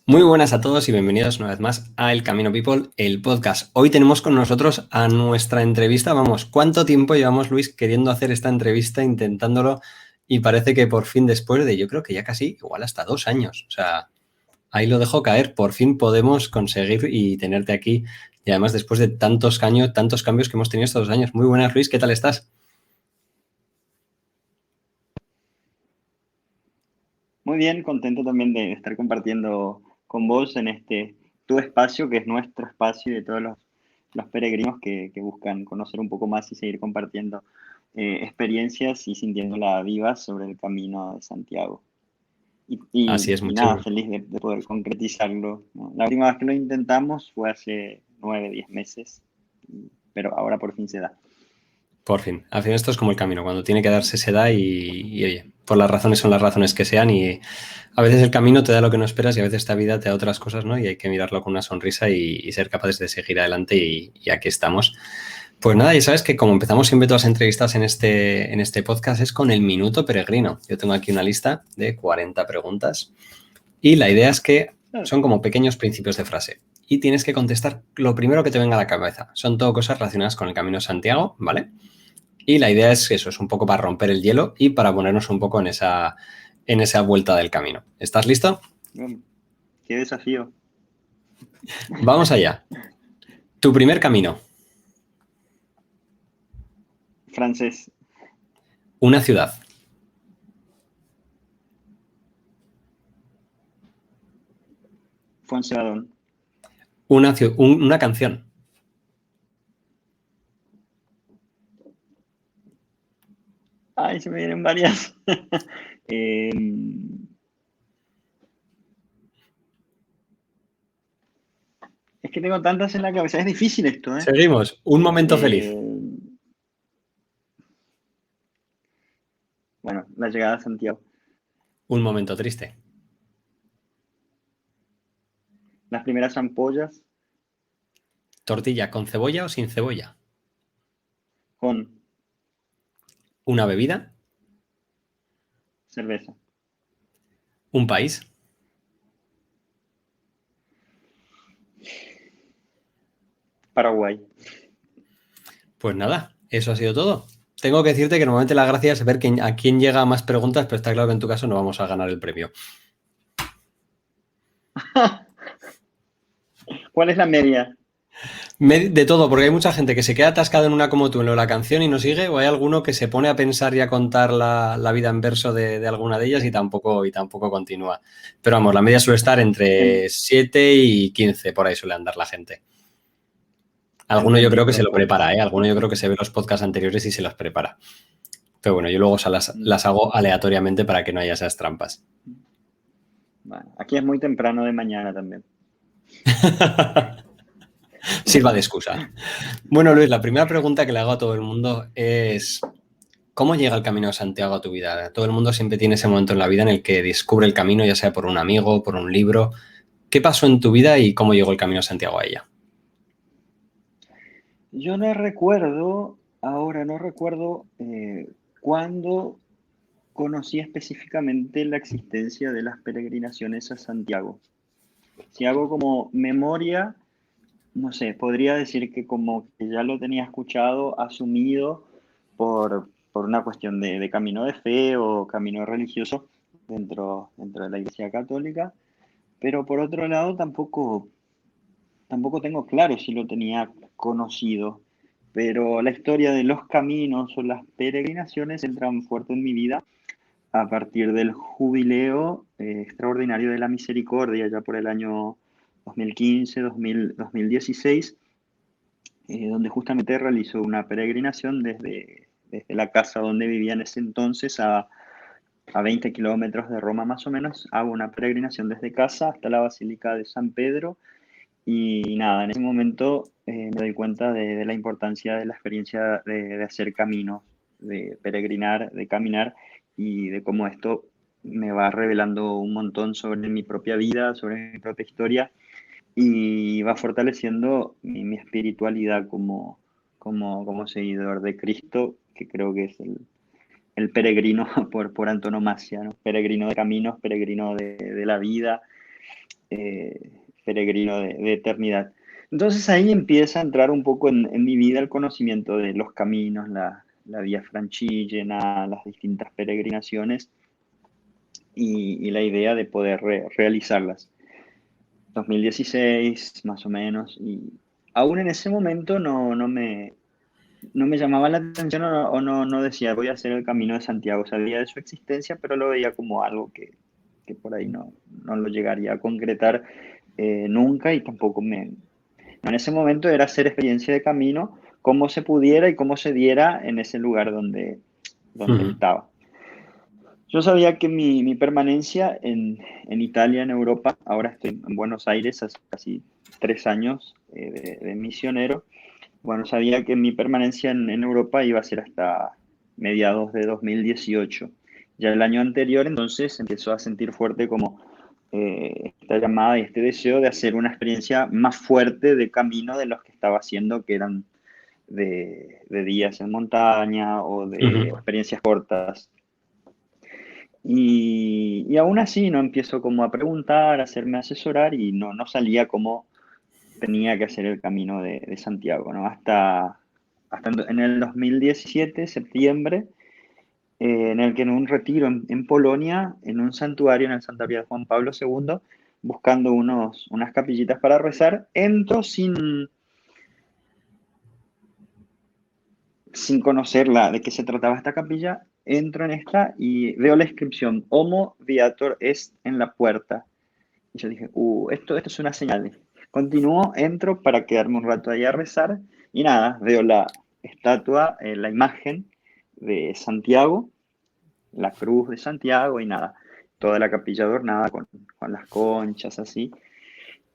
Muy buenas a todos y bienvenidos una vez más a El Camino People, el podcast. Hoy tenemos con nosotros a nuestra entrevista. Vamos, ¿cuánto tiempo llevamos, Luis, queriendo hacer esta entrevista, intentándolo? Y parece que por fin, después de, yo creo que ya casi, igual hasta 2 años. O sea, ahí lo dejo caer. Por fin podemos conseguir y tenerte aquí. Y además, después de tantos años, tantos cambios que hemos tenido estos 2 años. Muy buenas, Luis, ¿qué tal estás? Muy bien, contento también de estar compartiendo con vos en tu espacio, que es nuestro espacio y de todos los peregrinos que buscan conocer un poco más y seguir compartiendo experiencias y sintiéndola viva sobre el camino de Santiago. Y, Así y- es, y mucho. nada, feliz de poder concretizarlo, ¿no? La última vez que lo intentamos fue hace 9, 10 meses, pero ahora por fin se da. Por fin. Al fin esto es como el camino. Cuando tiene que darse, se da y oye, por las razones son las razones que sean y a veces el camino te da lo que no esperas y a veces esta vida te da otras cosas, ¿no? Y hay que mirarlo con una sonrisa y ser capaces de seguir adelante y aquí estamos. Pues nada, y sabes que como empezamos siempre todas las entrevistas en este podcast es con el minuto peregrino. Yo tengo aquí una lista de 40 preguntas y la idea es que Claro. son como pequeños principios de frase y tienes que contestar lo primero que te venga a la cabeza. Son todo cosas relacionadas con el Camino de Santiago, ¿vale? Y la idea es que eso, es un poco para romper el hielo y para ponernos un poco en esa vuelta del camino. ¿Estás listo? Bueno, qué desafío. Vamos allá. Tu primer camino, Francés, una ciudad, Fuensaludón. una canción, Ay, se me vienen varias. Em, es que tengo tantas en la cabeza. Es difícil esto, ¿eh? seguimos, un momento feliz, Eh, bueno, la llegada a Santiago. un momento triste, Las primeras ampollas tortilla con cebolla o sin cebolla, con una bebida, cerveza. un país. Paraguay. Pues nada, eso ha sido todo. Tengo que decirte que normalmente la gracia es ver a quién llega a más preguntas, pero está claro que en tu caso no vamos a ganar el premio. ¿Cuál es la media? De todo, porque hay mucha gente que se queda atascada en una como tú, en lo de la canción y no sigue, o hay alguno que se pone a pensar y a contar la vida en verso de alguna de ellas y tampoco continúa. Pero vamos, la media suele estar En- entre 7 y 15, por ahí suele andar la gente. Alguno yo Entendí, creo que se lo perfecto. prepara, ¿eh? Alguno yo creo que se ve los podcasts anteriores y se los prepara. Pero bueno, yo luego las hago aleatoriamente para que no haya esas trampas. Bueno, aquí es muy temprano de mañana también. Sirva de excusa. Bueno, Luis, la primera pregunta que le hago a todo el mundo es: ¿cómo llega el camino de Santiago a tu vida? Todo el mundo siempre tiene ese momento en la vida en el que descubre el camino, ya sea por un amigo, por un libro. ¿Qué pasó en tu vida y cómo llegó el camino de Santiago a ella? Yo no recuerdo, ahora no recuerdo cuándo conocí específicamente la existencia de las peregrinaciones a Santiago. Si hago como memoria, no sé, podría decir que como que ya lo tenía escuchado, asumido por una cuestión de camino de fe o camino religioso dentro de la Iglesia Católica, pero por otro lado tampoco tengo claro si lo tenía conocido, pero la historia de los caminos o las peregrinaciones entran fuerte en mi vida a partir del jubileo extraordinario de la misericordia, ya por el año 2015, 2016, donde justamente realizó una peregrinación desde la casa donde vivía en ese entonces a 20 kilómetros de Roma más o menos. Hago una peregrinación desde casa hasta la Basílica de San Pedro y nada, en ese momento me doy cuenta de la importancia de la experiencia de hacer caminos, de peregrinar, de caminar y de cómo esto me va revelando un montón sobre mi propia vida, sobre mi propia historia y va fortaleciendo mi espiritualidad como seguidor de Cristo, que creo que es el peregrino por antonomasia, ¿no? Peregrino de caminos, peregrino de la vida peregrino de eternidad. Entonces ahí empieza a entrar un poco en mi vida el conocimiento de los caminos, la Vía Francigena, las distintas peregrinaciones y la idea de poder realizarlas. 2016 más o menos, y aún en ese momento no me llamaba la atención o no decía voy a hacer el Camino de Santiago. Sabía de su existencia, pero lo veía como algo que por ahí no lo llegaría a concretar nunca y tampoco en ese momento era hacer experiencia de camino como se pudiera y cómo se diera en ese lugar donde Ujú. estaba. Yo sabía que mi permanencia en Italia, en Europa, ahora estoy en Buenos Aires hace casi 3 años de misionero. Bueno, sabía que mi permanencia en Europa iba a ser hasta mediados de 2018. Ya el año anterior, entonces, empezó a sentir fuerte como esta llamada y este deseo de hacer una experiencia más fuerte de camino de los que estaba haciendo, que eran de días en montaña o de Ujú. experiencias cortas. Y aún así no empiezo como a preguntar, a hacerme asesorar y no salía como tenía que hacer el camino de Santiago, ¿no? Hasta en el 2017, septiembre, en el que en un retiro en Polonia, en un santuario, en el santuario de Juan Pablo II, buscando unas capillitas para rezar, entro sin conocer de qué se trataba esta capilla, entro en esta y veo la inscripción Homo Viator Est en la puerta. Y yo dije, esto es una señal. Continúo, entro para quedarme un rato ahí a rezar y nada, veo la estatua, la imagen de Santiago, la cruz de Santiago y nada, toda la capilla adornada con las conchas así.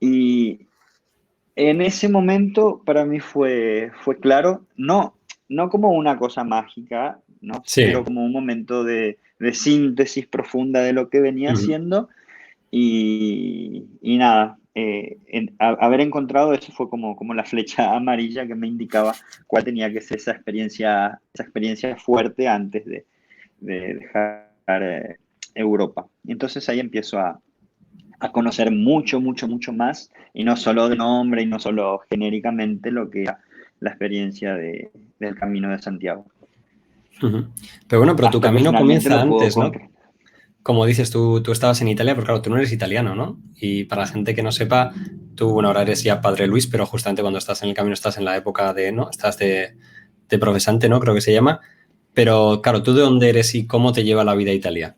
Y en ese momento para mí fue claro, no como una cosa mágica, ¿no? Pero Sí. como un momento de síntesis profunda de lo que venía Ujú. haciendo y nada, haber encontrado eso fue como la flecha amarilla que me indicaba cuál tenía que ser esa experiencia fuerte antes de dejar Europa. Y entonces ahí empiezo a conocer mucho, mucho, mucho más, y no solo de nombre y no solo genéricamente lo que era la experiencia del Camino de Santiago. Ujú. Pero bueno, pero tu Hasta que camino finalmente comienza lo puedo antes, ¿no? concretar. Como dices, tú estabas en Italia, pero claro, tú no eres italiano, ¿no? Y para la gente que no sepa, tú, bueno, ahora eres ya padre Luis, pero justamente cuando estás en el camino estás en la época de, ¿no? Estás de profesante, ¿no? Creo que se llama. Pero claro, ¿tú de dónde eres y cómo te lleva la vida a Italia?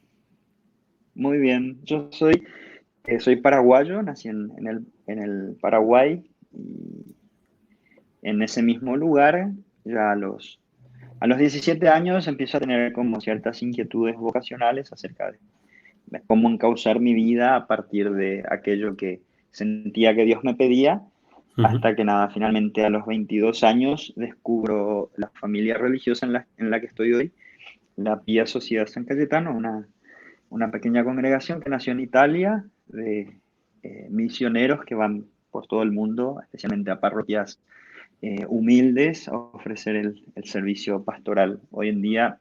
Muy bien, yo soy paraguayo, nací en el Paraguay y en ese mismo lugar, ya a los 17 años empiezo a tener como ciertas inquietudes vocacionales acerca de cómo encauzar mi vida a partir de aquello que sentía que Dios me pedía, Ujú. hasta que nada, finalmente a los 22 años descubro la familia religiosa en la que estoy hoy, la Pía Sociedad San Cayetano, una pequeña congregación que nació en Italia de misioneros que van por todo el mundo, especialmente a parroquias humildes, a ofrecer el servicio pastoral. Hoy en día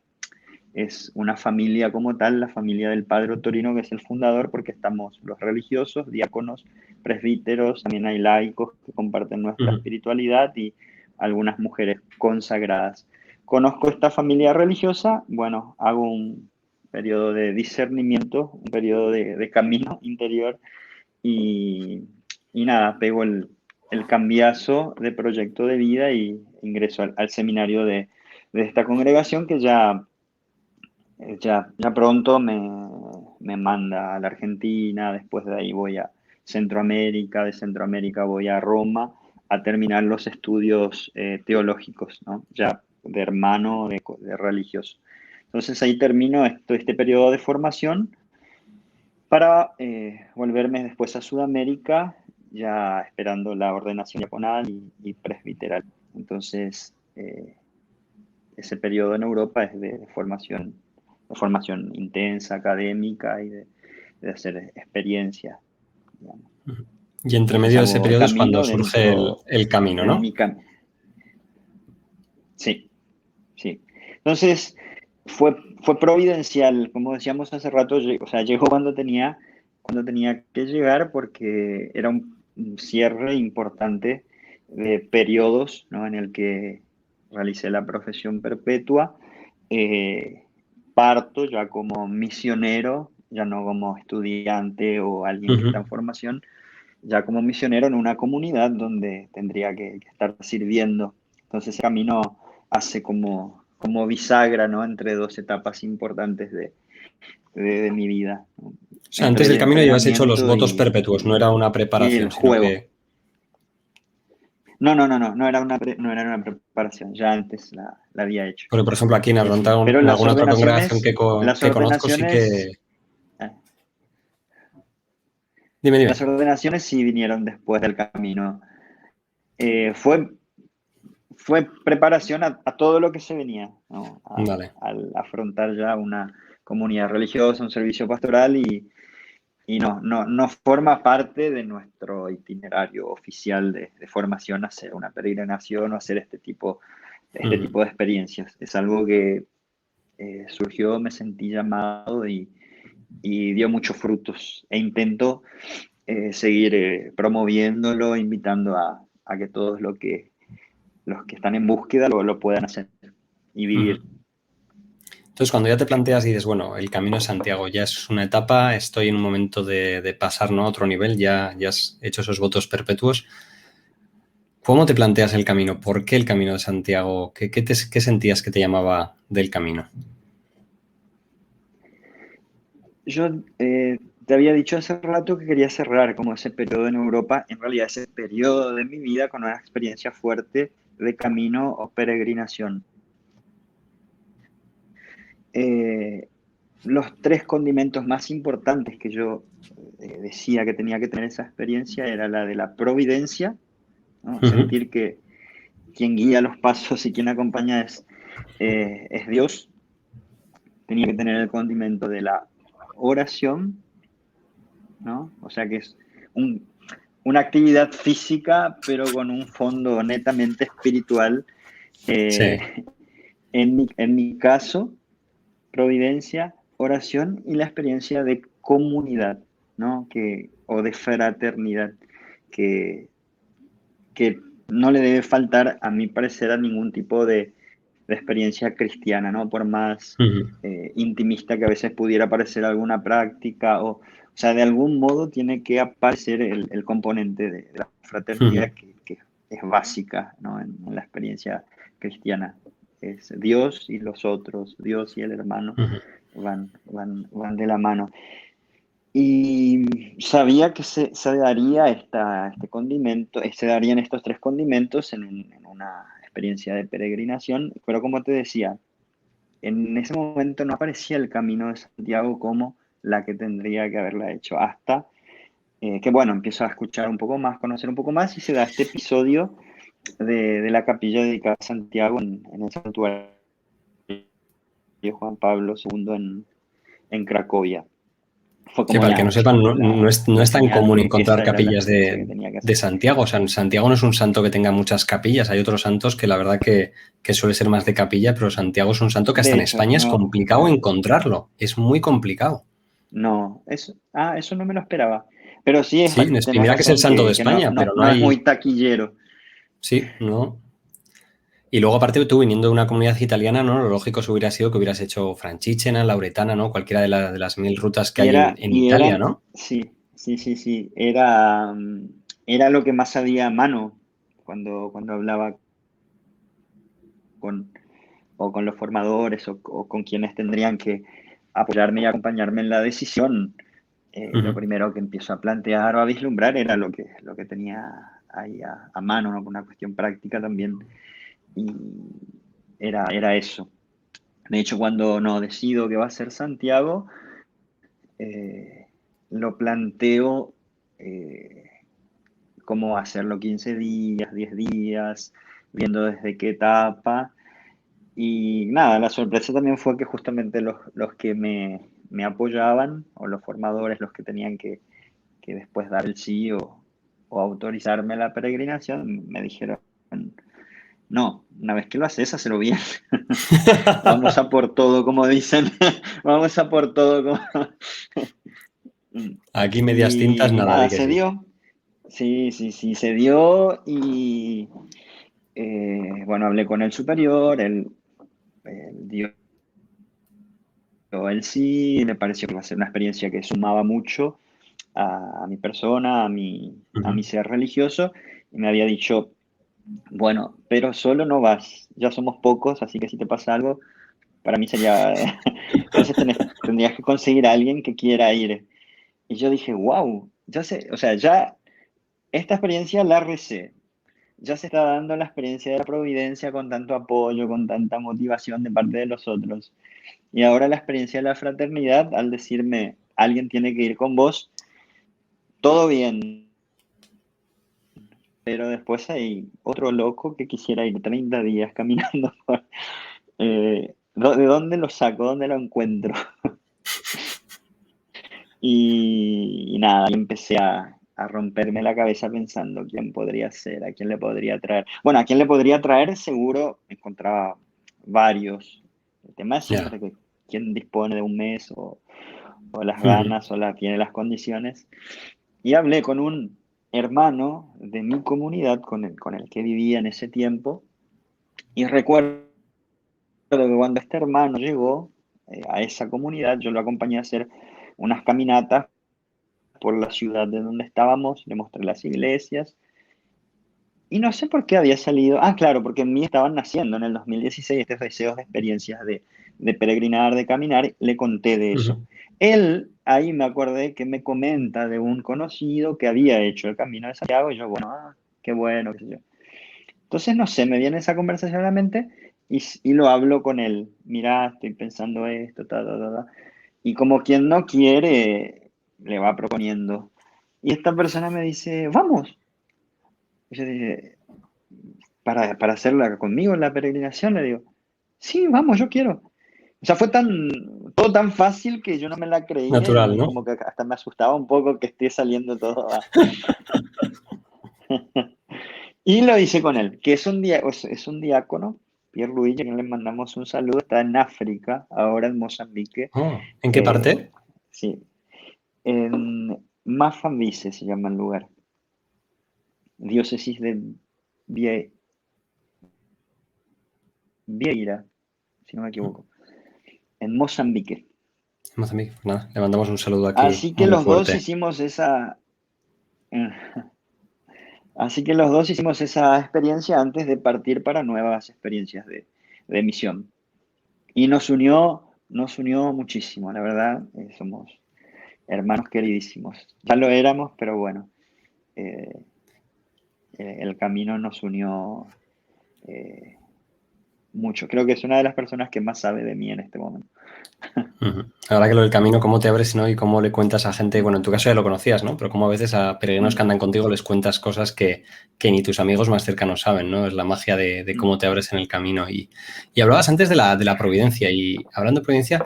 es una familia como tal, la familia del Padre Otorino, que es el fundador, porque estamos los religiosos, diáconos, presbíteros, también hay laicos que comparten nuestra Ujú. espiritualidad y algunas mujeres consagradas. Conozco esta familia religiosa, bueno, hago un periodo de discernimiento, un periodo de camino interior y, y nada, pego el cambiazo de proyecto de vida y ingreso al seminario de esta congregación que ya pronto me manda a la Argentina, después de ahí voy a Centroamérica, de Centroamérica voy a Roma a terminar los estudios teológicos, ¿no? Ya de hermano, de religioso. Entonces ahí termino este periodo de formación para volverme después a Sudamérica, ya esperando la ordenación diaconal y presbiteral. Entonces, ese periodo en Europa es de formación intensa, académica y de hacer experiencias, digamos. Ujú. Y entre Entonces medio de ese hago el periodo es cuando camino surge el camino, en ¿no? mi camino. Sí, sí. Entonces fue providencial, como decíamos hace rato, o sea, llegó cuando tenía cuándo tenía que llegar, porque era un cierre importante de periodos, ¿no? En el que realicé la profesión perpetua. Eh, Parto ya como misionero, ya no como estudiante o alguien que está en Ujú. formación, ya como misionero en una comunidad donde tendría que estar sirviendo. Entonces ese camino hace como bisagra, ¿no? Entre dos etapas importantes de mi vida, ¿no? O sea, antes Entre el del camino ya habías hecho los entrenamiento votos perpetuos, no era una y el preparación, sino juego. que... No era no era una preparación, ya antes la había hecho. Porque, por ejemplo, aquí Sí, pero en alguna otra congregación que conozco sí que... eh, Dime, las dime. ordenaciones sí vinieron después del camino. Fue fue preparación a todo lo que se venía, ¿no? Vale. Al afrontar ya una comunidad religiosa, un servicio pastoral y no forma parte de nuestro itinerario oficial de formación hacer una peregrinación o hacer este Ujú. tipo de experiencias. Es algo que surgió, me sentí llamado y dio muchos frutos e intento seguir promoviéndolo, invitando a que todos los que están en búsqueda lo puedan hacer y Ujú. vivir. Entonces, cuando ya te planteas y dices, bueno, el camino de Santiago ya es una etapa, estoy en un momento de pasar, ¿no?, a otro nivel, ya has hecho esos votos perpetuos, ¿cómo te planteas el camino? ¿Por qué el camino de Santiago? ¿Qué sentías que te llamaba del camino? Yo te había dicho hace rato que quería cerrar como ese periodo en Europa, en realidad ese periodo de mi vida con una experiencia fuerte de camino o peregrinación. Eh, los tres condimentos más importantes que yo decía que tenía que tener esa experiencia era la de la providencia, ¿no? Ujú. Sentir que quien guía los pasos y quien acompaña es Dios. Tenía que tener el condimento de la oración, ¿no? O sea que es un, una actividad física, pero con un fondo netamente espiritual. Eh, Sí. en mi caso, providencia, oración y la experiencia de comunidad, ¿no? O de fraternidad, que, que no le debe faltar, a mi parecer, a ningún tipo de experiencia cristiana, ¿no? Por más Ujú. intimista que a veces pudiera parecer alguna práctica, o sea, de algún modo tiene que aparecer el componente de la Ujú. fraternidad que es básica, ¿no? En la experiencia cristiana. Es Dios y los otros, Dios y el hermano Ujú. van de la mano. Y sabía que se daría este condimento, se darían estos tres condimentos en una experiencia de peregrinación, pero como te decía, en ese momento no aparecía el camino de Santiago como la que tendría que haberla hecho, hasta que, bueno, empiezo a escuchar un poco más, conocer un poco más y se da este episodio de la capilla dedicada a Santiago en el santuario de Juan Pablo II en Cracovia. Fue Sí, como para el que no sepan, no la es tan señal común de que encontrar esa era la capillas experiencia que tenía que de hacer. Santiago. O sea, Santiago no es un santo que tenga muchas capillas. Hay otros santos que la verdad que suele ser más de capilla, pero Santiago es un santo que hasta De en hecho, España es complicado encontrarlo. Es muy complicado. eso no me lo esperaba. Pero sí, Sí, y tenés mira que es el razón santo de que España, pero no no es hay... muy taquillero. Sí, no. Y luego, aparte, tú viniendo de una comunidad italiana, ¿no? Lo lógico hubiera sido que hubieras hecho Francígena, Lauretana, ¿no? Cualquiera de las 1000 rutas que hay en Italia, ¿no? Sí, era lo que más había a mano cuando hablaba con, o con los formadores o con quienes tendrían que apoyarme y acompañarme en la decisión. Lo Ujú. primero que empiezo a plantear o a vislumbrar era lo que tenía ahí a mano, ¿no? Una cuestión práctica también. Y era eso. De hecho, cuando no decido que va a ser Santiago, eh, lo planteo eh, cómo hacerlo 15 días, 10 días, viendo desde qué etapa. Y nada, la sorpresa también fue que justamente los que me apoyaban, o los formadores, los que tenían que después dar el sí o autorizarme la peregrinación, me dijeron, no, una vez que lo haces, hazlo bien. Vamos a por todo, como dicen. Vamos a por todo. Aquí medias tintas, Y nada, nada, di que se sí. dio. Sí, sí, sí, se dio y bueno, hablé con el superior, él dio el sí, me pareció que iba a ser una experiencia que sumaba mucho a mi persona, a Ujú. mi ser religioso, y me había dicho, bueno, pero solo no vas, ya somos pocos, así que si te pasa algo, para mí sería, entonces tendrías que conseguir a alguien que quiera ir. Y yo dije, wow, ya sé, o sea, ya esta experiencia la recé, ya se está dando la experiencia de la providencia con tanto apoyo, con tanta motivación de parte de los otros. Y ahora la experiencia de la fraternidad, al decirme, alguien tiene que ir con vos, todo bien, pero después hay otro loco que quisiera ir 30 días caminando. ¿De dónde lo saco? ¿Dónde lo encuentro? Y nada, y empecé a romperme la cabeza pensando quién podría ser, a quién le podría traer. Bueno, a quién le podría traer, seguro encontraba varios. El tema es Ya. siempre que quién dispone de un mes o las Ujú. ganas o tiene las condiciones. Y hablé con un hermano de mi comunidad con el que vivía en ese tiempo. Y recuerdo que cuando este hermano llegó a esa comunidad, yo lo acompañé a hacer unas caminatas por la ciudad de donde estábamos, le mostré las iglesias. Y no sé por qué había salido. Ah, claro, porque en mí estaban naciendo en el 2016 estos deseos de experiencias de peregrinar, de caminar. Le conté de eso. Ujú. Él, ahí me acordé que me comenta de un conocido que había hecho el Camino de Santiago. Y yo, bueno, qué bueno, qué sé yo. Entonces, no sé, me viene esa conversación a la mente y lo hablo con él. Mirá, estoy pensando esto, ta, ta, ta, ta. Y como quien no quiere, le va proponiendo. Y esta persona me dice, vamos. Y yo dije, para hacerla conmigo la peregrinación, le digo, sí, vamos, yo quiero. O sea, fue todo tan fácil que yo no me la creía Natural, y ¿no? como que hasta me asustaba un poco que esté saliendo todo. Y lo hice con él, que es un diácono, Pierre Luigi, que le mandamos un saludo, está en África, ahora en Mozambique. Oh, ¿en qué Eh, parte? sí, en Mafambise se llama el lugar, diócesis de Vie- Vieira, si no me equivoco, en Mozambique. Mozambique. Pues nada, le mandamos un saludo aquí Así que muy los dos fuerte. hicimos esa, eh, así que los dos hicimos esa experiencia antes de partir para nuevas experiencias de misión. Y nos unió muchísimo, la verdad, somos hermanos queridísimos. Ya lo éramos, pero bueno, eh, el camino nos unió eh, mucho. Creo que es una de las personas que más sabe de mí en este momento. Ujú. Ahora que lo del camino, ¿cómo te abres, no? Y cómo le cuentas a gente, bueno, en tu caso ya lo conocías, ¿no? Pero cómo a veces a peregrinos que Mm, andan contigo les cuentas cosas que ni tus amigos más cercanos saben, ¿no? Es la magia de mm. cómo te abres en el camino. Y hablabas antes de la providencia. Y hablando de providencia,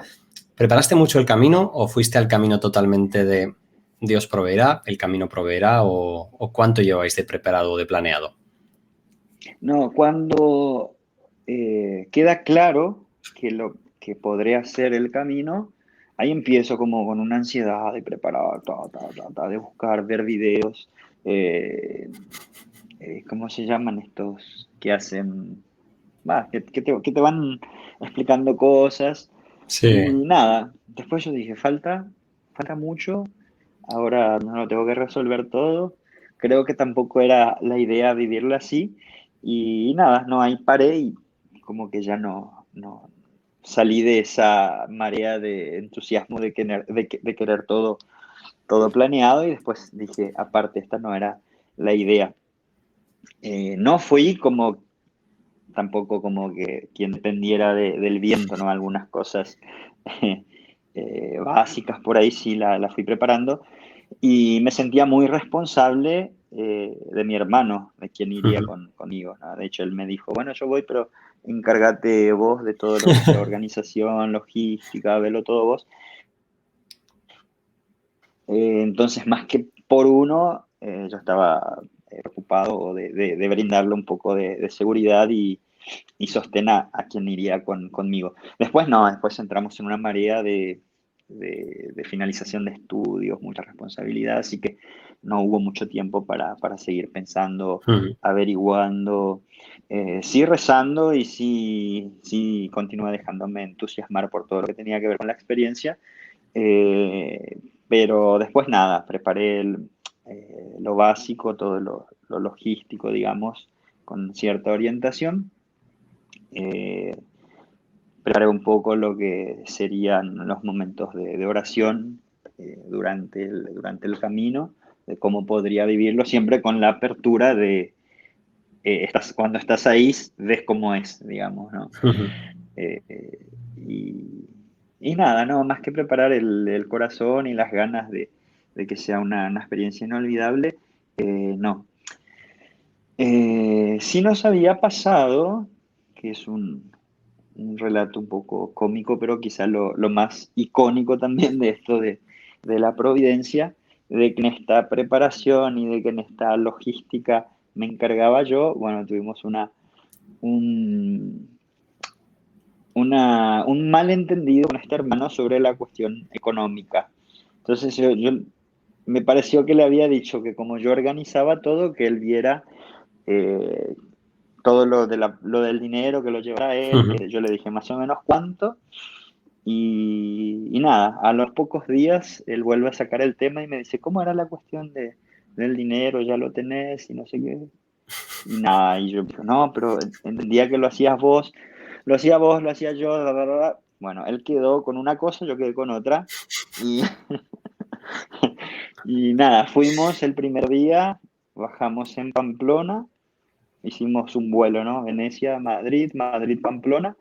¿preparaste mucho el camino o fuiste al camino totalmente de Dios proveerá, el camino proveerá o cuánto lleváis de preparado o de planeado? No, cuando queda claro que lo que podré hacer el camino, ahí empiezo como con una ansiedad de preparar, de buscar, ver videos, eh, ¿cómo se llaman estos que hacen? Que te van explicando cosas y Sí. nada, después yo dije, falta mucho, ahora no lo tengo que resolver todo, creo que tampoco era la idea vivirlo así y nada, no, ahí paré y como que ya no salí de esa marea de entusiasmo de querer todo planeado y después dije, aparte, esta no era la idea. No fui como tampoco como que quien dependiera del viento, ¿no? Algunas cosas básicas por ahí sí la fui preparando y me sentía muy responsable de mi hermano, de quien iría Ujú. conmigo, ¿no? De hecho, él me dijo, bueno, yo voy, pero encárgate vos de todo lo que sea organización, logística, velo todo vos. Entonces, más que por uno, yo estaba preocupado de brindarle un poco de seguridad y sostén a quien iría conmigo. Después no, después entramos en una marea de finalización de estudios, mucha responsabilidad, así que no hubo mucho tiempo para seguir pensando, averiguando, sí rezando y sí continúa dejándome entusiasmar por todo lo que tenía que ver con la experiencia, pero después nada, preparé lo básico, todo lo logístico, digamos, con cierta orientación. Eh, Preparé un poco lo que serían los momentos de oración durante el camino, de cómo podría vivirlo, siempre con la apertura de cuando estás ahí, ves cómo es, digamos, ¿no? Eh, y, y nada, no, más que preparar el corazón y las ganas de que sea una experiencia inolvidable, no. Sí nos había pasado, que es un relato un poco cómico, pero quizá lo más icónico también de esto de la providencia, de que en esta preparación y de que en esta logística me encargaba yo. Bueno, tuvimos un, un malentendido con este hermano sobre la cuestión económica. Entonces me pareció que le había dicho que como yo organizaba todo, que él viera eh, todo lo del dinero, que lo llevara él, que yo le dije más o menos cuánto. Y nada, a los pocos días él vuelve a sacar el tema y me dice, ¿cómo era la cuestión del dinero? ¿Ya lo tenés? Y no sé qué. Y nada, y yo, no, pero entendía que lo hacías vos, lo hacía yo, bla, bla, bla. Bueno, él quedó con una cosa, yo quedé con otra. Y, y nada, fuimos el primer día, bajamos en Pamplona, hicimos un vuelo, ¿no? Venecia, Madrid, Madrid, Pamplona.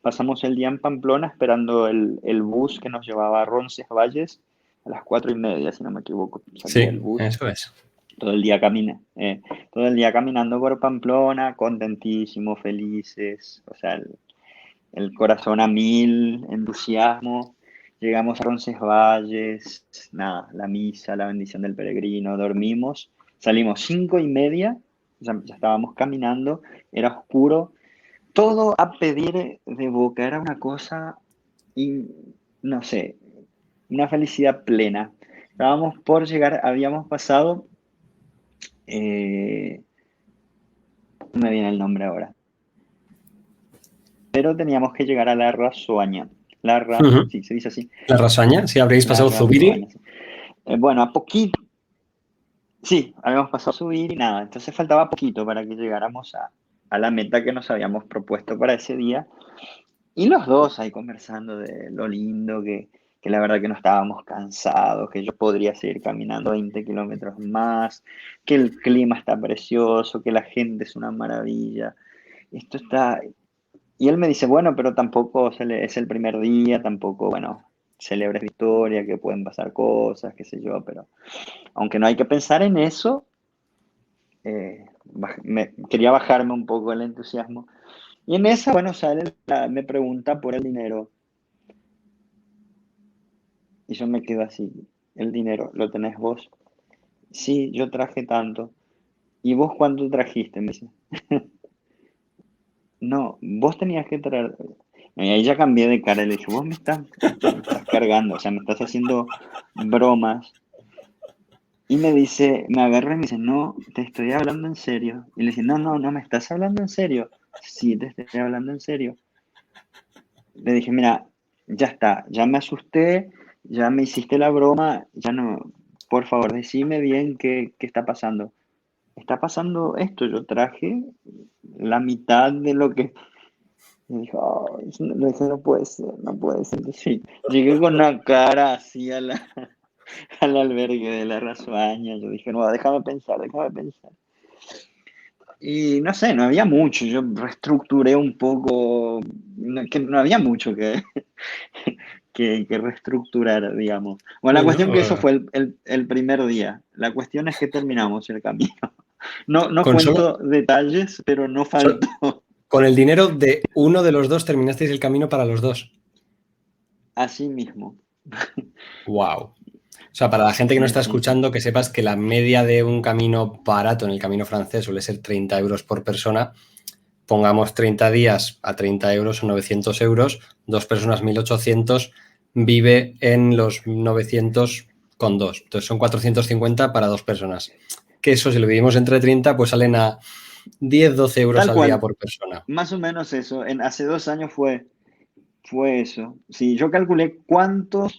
Pasamos el día en Pamplona esperando el bus que nos llevaba a Roncesvalles a las 4:30, si no me equivoco, salía el Sí, bus. eso es. Todo el día todo el día caminando por Pamplona, contentísimos, felices, o sea, el corazón a mil, entusiasmo. Llegamos a Roncesvalles, nada, la misa, la bendición del peregrino, dormimos, salimos 5:30, ya estábamos caminando, era oscuro, todo a pedir de boca, era una cosa, y no sé, una felicidad plena. Estábamos por llegar, habíamos pasado, no me viene el nombre ahora, pero teníamos que llegar a la Rasoaña. Sí, se dice así, La Rasoaña, si habréis la pasado Rasoaña. Zubiri. Sí. Bueno, a poquito, sí, habíamos pasado a subir y nada, entonces faltaba poquito para que llegáramos a la meta que nos habíamos propuesto para ese día. Y los dos ahí conversando de lo lindo, que la verdad que no estábamos cansados, que yo podría seguir caminando 20 kilómetros más, que el clima está precioso, que la gente es una maravilla. Esto está... Y él me dice, bueno, pero tampoco es el primer día, tampoco, bueno, celebres victoria, que pueden pasar cosas, qué sé yo, pero aunque no hay que pensar en eso, quería bajarme un poco el entusiasmo. Y en esa, bueno, me pregunta por el dinero. Y yo me quedo así, el dinero, ¿lo tenés vos? Sí, yo traje tanto. ¿Y vos cuánto trajiste? Me dice. No, vos tenías que traer. Y ahí ya cambié de cara y le dije, vos me estás cargando, o sea, me estás haciendo bromas. Y me dice, me agarra y me dice, no, te estoy hablando en serio. Y le dice, no, no, no, me estás hablando en serio. Sí, te estoy hablando en serio. Le dije, mira, ya está, ya me asusté, ya me hiciste la broma, ya no, por favor, decime bien qué está pasando. Está pasando esto, yo traje la mitad de lo que... Me dijo, "Oh, eso no puede ser, no puede ser". Sí, llegué con una cara así al albergue de la Rasoaña, yo dije, no, déjame pensar, déjame pensar. Y no sé, no había mucho, yo reestructuré un poco, que no había mucho que reestructurar, digamos. Bueno, la cuestión Bueno, que eso fue el primer día. La cuestión es que terminamos el camino. No, no con solo, cuento detalles, pero no so- faltó. con el dinero de uno de los dos terminasteis el camino para los dos. Así mismo. Wow. O sea, para la gente que no Sí, está sí, sí. escuchando, que sepas que la media de un camino barato en el camino francés suele ser 30 euros por persona. Pongamos 30 días a 30 euros o 900 euros, dos personas 1.800, vive en los 900 con 2. Entonces son 450 para 2 personas. Que eso, si lo dividimos entre 30, pues salen a 10-12 euros Tal al día cual, por persona. más o menos eso. Hace 2 años fue eso. Sí, yo calculé cuánto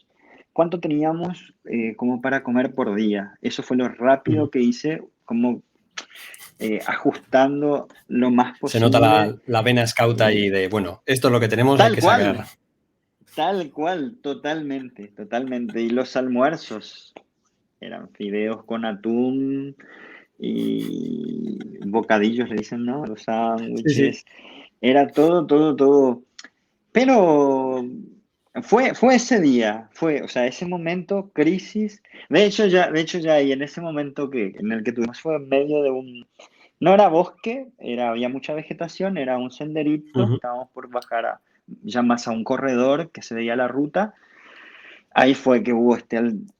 teníamos como para comer por día. Eso fue lo rápido que hice, como ajustando lo más Se nota posible. la vena scout ahí de, bueno, esto es lo que tenemos, hay Tal que sacar. cual, tal cual, totalmente, totalmente. Y los almuerzos eran fideos con atún y bocadillos, le dicen, ¿no? Los Sí, sí. sándwiches. Era todo, todo, todo. Pero fue ese día, o sea, ese momento, crisis. De hecho ya, y en ese momento en el que tuvimos fue en medio de no era bosque, había mucha vegetación, era un senderito, Ujú. estábamos por bajar ya más a un corredor que se veía la ruta. Ahí fue que hubo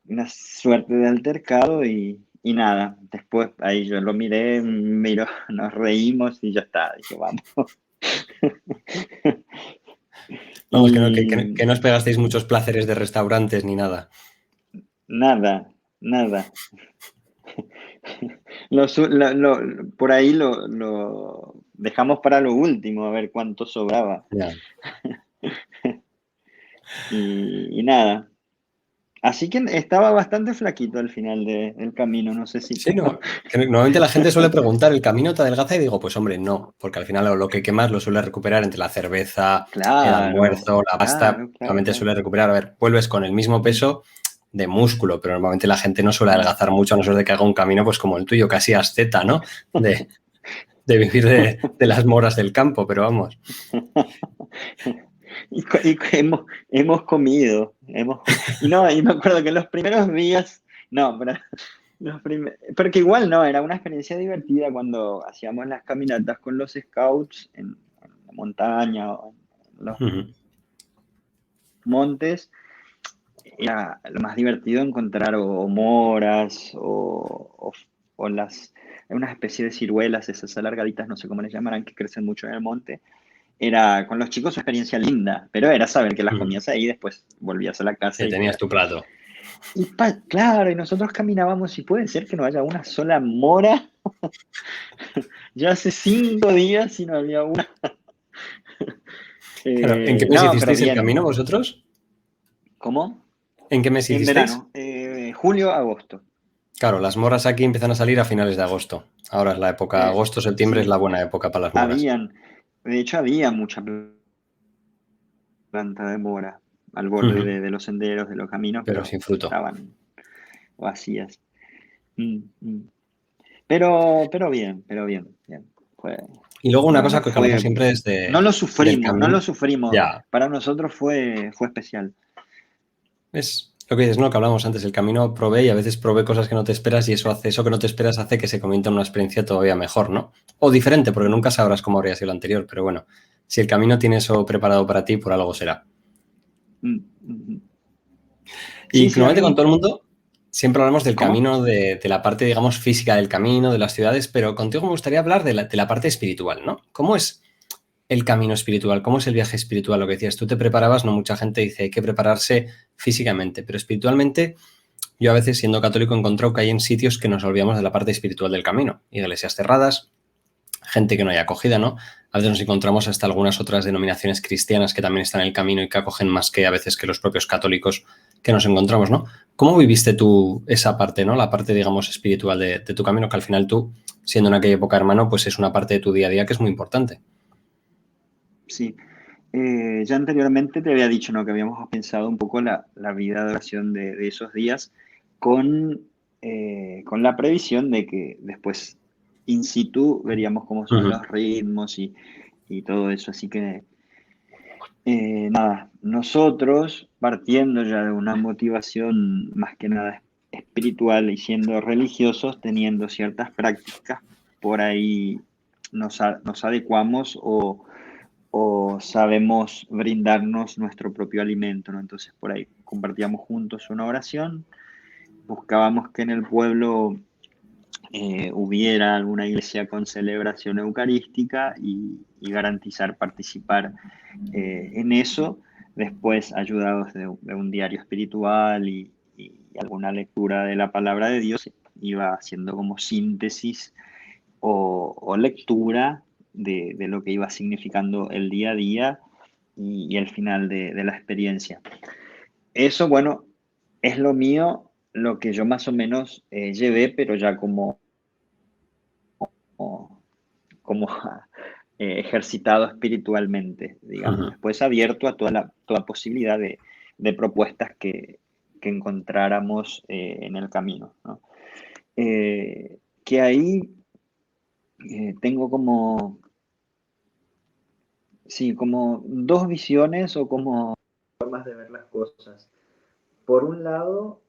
una suerte de altercado y nada. Después ahí yo lo miré, nos reímos y ya está. Dije, vamos. Vamos, Y que no os pegasteis muchos placeres de restaurantes ni nada. nada, nada. Por ahí lo dejamos para lo último, a ver cuánto sobraba. Ya. Y nada. Así que estaba bastante flaquito al final del camino, no sé si Sí, tú. no. Que normalmente la gente suele preguntar, ¿el camino te adelgaza? Y digo, pues hombre, no, porque al final lo que quemas lo suele recuperar entre la cerveza, el Claro, almuerzo, la pasta, claro, claro, normalmente claro. suele recuperar, a ver, vuelves con el mismo peso de músculo, pero normalmente la gente no suele Mm. adelgazar mucho, a no ser de que haga un camino pues como el tuyo, casi asceta, ¿no? De vivir de las moras del campo, pero vamos. Hemos comido, y no, y me acuerdo que en los primeros días, no, pero porque igual no, era una experiencia divertida cuando hacíamos las caminatas con los scouts en la montaña o en los Ujú. montes. Era lo más divertido encontrar o moras o una especie de ciruelas, esas alargaditas, no sé cómo les llamarán, que crecen mucho en el monte. Era con los chicos una experiencia linda, pero era saber que las Ujú. comías ahí y después volvías a la casa Sí, y tenías era. tu plato. Claro, y nosotros caminábamos y puede ser que no haya una sola mora. Ya hace 5 días y no había una. Claro, ¿en qué mes No, pero hicisteis el bien. camino vosotros? ¿Cómo? ¿En qué mes En hicisteis? verano, julio, agosto. Claro, las moras aquí empiezan a salir a finales de agosto. Ahora es la época, Eh, agosto, septiembre es la sí, buena época para las moras. habían, de hecho había mucha planta de mora al borde Ujú. de los senderos, de los caminos, Pero pero sin fruto. estaban vacías. Mm, mm. Pero bien, bien. Fue, Y luego una no, cosa no que hablamos fue, siempre es del no lo camino. sufrimos. Ya, Para nosotros fue especial. es lo que dices, ¿no? Que hablábamos antes, el camino provee y a veces provee cosas que no te esperas y eso que no te esperas hace que se convierta en una experiencia todavía mejor, ¿no? O diferente, porque Mm, nunca sabrás cómo habría sido lo anterior, pero bueno, si el camino tiene eso preparado para ti, por algo será. mm, mm. Y Sí, sí, a normalmente con mí, todo el mundo siempre hablamos del ¿cómo? camino, de la parte, digamos, física del camino, de las ciudades, pero contigo me gustaría hablar de la parte espiritual, ¿no? ¿Cómo es el camino espiritual? ¿Cómo es el viaje espiritual? Lo que decías, tú te preparabas, no mucha gente dice hay que prepararse físicamente, pero espiritualmente, yo a veces siendo católico he encontrado que hay en sitios que nos olvidamos de la parte espiritual del camino, iglesias cerradas, gente que no hay acogida, ¿no? A veces nos encontramos hasta algunas otras denominaciones cristianas que también están en el camino y que acogen más que a veces que los propios católicos que nos encontramos, ¿no? ¿Cómo viviste tú esa parte, ¿no? La parte, digamos, espiritual de tu camino, que al final tú, siendo en aquella época hermano, pues es una parte de tu día a día que es muy importante. Sí. Ya anteriormente te había dicho, ¿no? Que habíamos pensado un poco la vida de oración de esos días con, con la previsión de que después in situ veríamos cómo son Ujú. los ritmos y todo eso. Así que nada, nosotros partiendo ya de una motivación más que nada espiritual y siendo religiosos, teniendo ciertas prácticas, por ahí nos adecuamos o sabemos brindarnos nuestro propio alimento, ¿no? Entonces por ahí compartíamos juntos una oración, buscábamos que en el pueblo hubiera alguna iglesia con celebración eucarística y garantizar participar en eso. Después, ayudados de un diario espiritual y alguna lectura de la palabra de Dios, iba haciendo como síntesis o lectura de lo que iba significando el día a día y el final de la experiencia. Eso, bueno, es lo mío, lo que yo más o menos llevé, pero ya como, como ejercitado espiritualmente, digamos. Ujú. Después abierto a toda posibilidad de propuestas que encontráramos en el camino, ¿no? Que ahí tengo como, sí, como dos visiones o como formas de ver las cosas. Por un lado,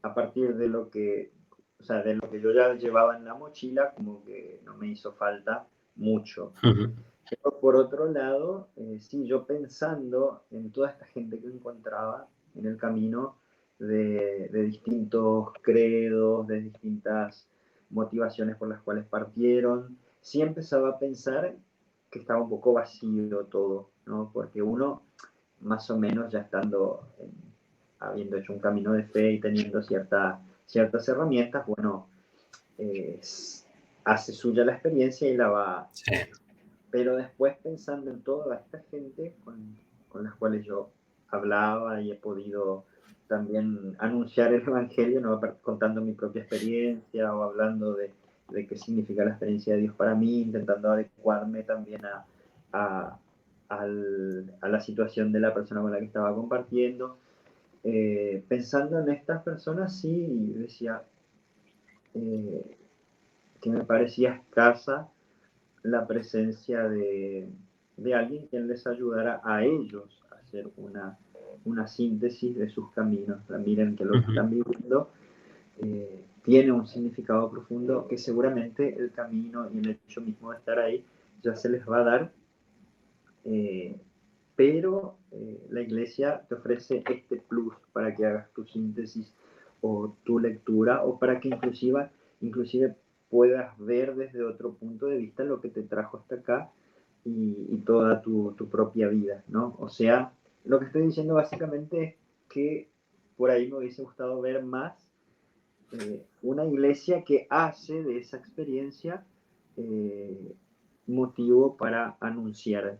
a partir de lo que, o sea, de lo que yo ya llevaba en la mochila, como que no me hizo falta mucho. Ujú. Pero por otro lado, sí, yo pensando en toda esta gente que encontraba en el camino de distintos credos, de distintas motivaciones por las cuales partieron, sí empezaba a pensar que estaba un poco vacío todo, ¿no? Porque uno, más o menos ya estando, habiendo hecho un camino de fe y teniendo ciertas herramientas, bueno, eh, hace suya la experiencia y la va, Sí. pero después pensando en toda esta gente con las cuales yo hablaba y he podido también anunciar el Evangelio, ¿no? Contando mi propia experiencia o hablando de qué significa la experiencia de Dios para mí, intentando adecuarme también a, a la situación de la persona con la que estaba compartiendo. Pensando en estas personas, sí, decía eh, que me parecía escasa la presencia de alguien quien les ayudara a ellos a hacer una síntesis de sus caminos. Miren que lo que Ujú. están viviendo tiene un significado profundo que seguramente el camino y el hecho mismo de estar ahí ya se les va a dar, eh, pero la iglesia te ofrece este plus para que hagas tu síntesis o tu lectura o para que inclusive puedas ver desde otro punto de vista lo que te trajo hasta acá y toda tu propia vida, ¿no? O sea, lo que estoy diciendo básicamente es que por ahí me hubiese gustado ver más una iglesia que hace de esa experiencia eh, motivo para anunciar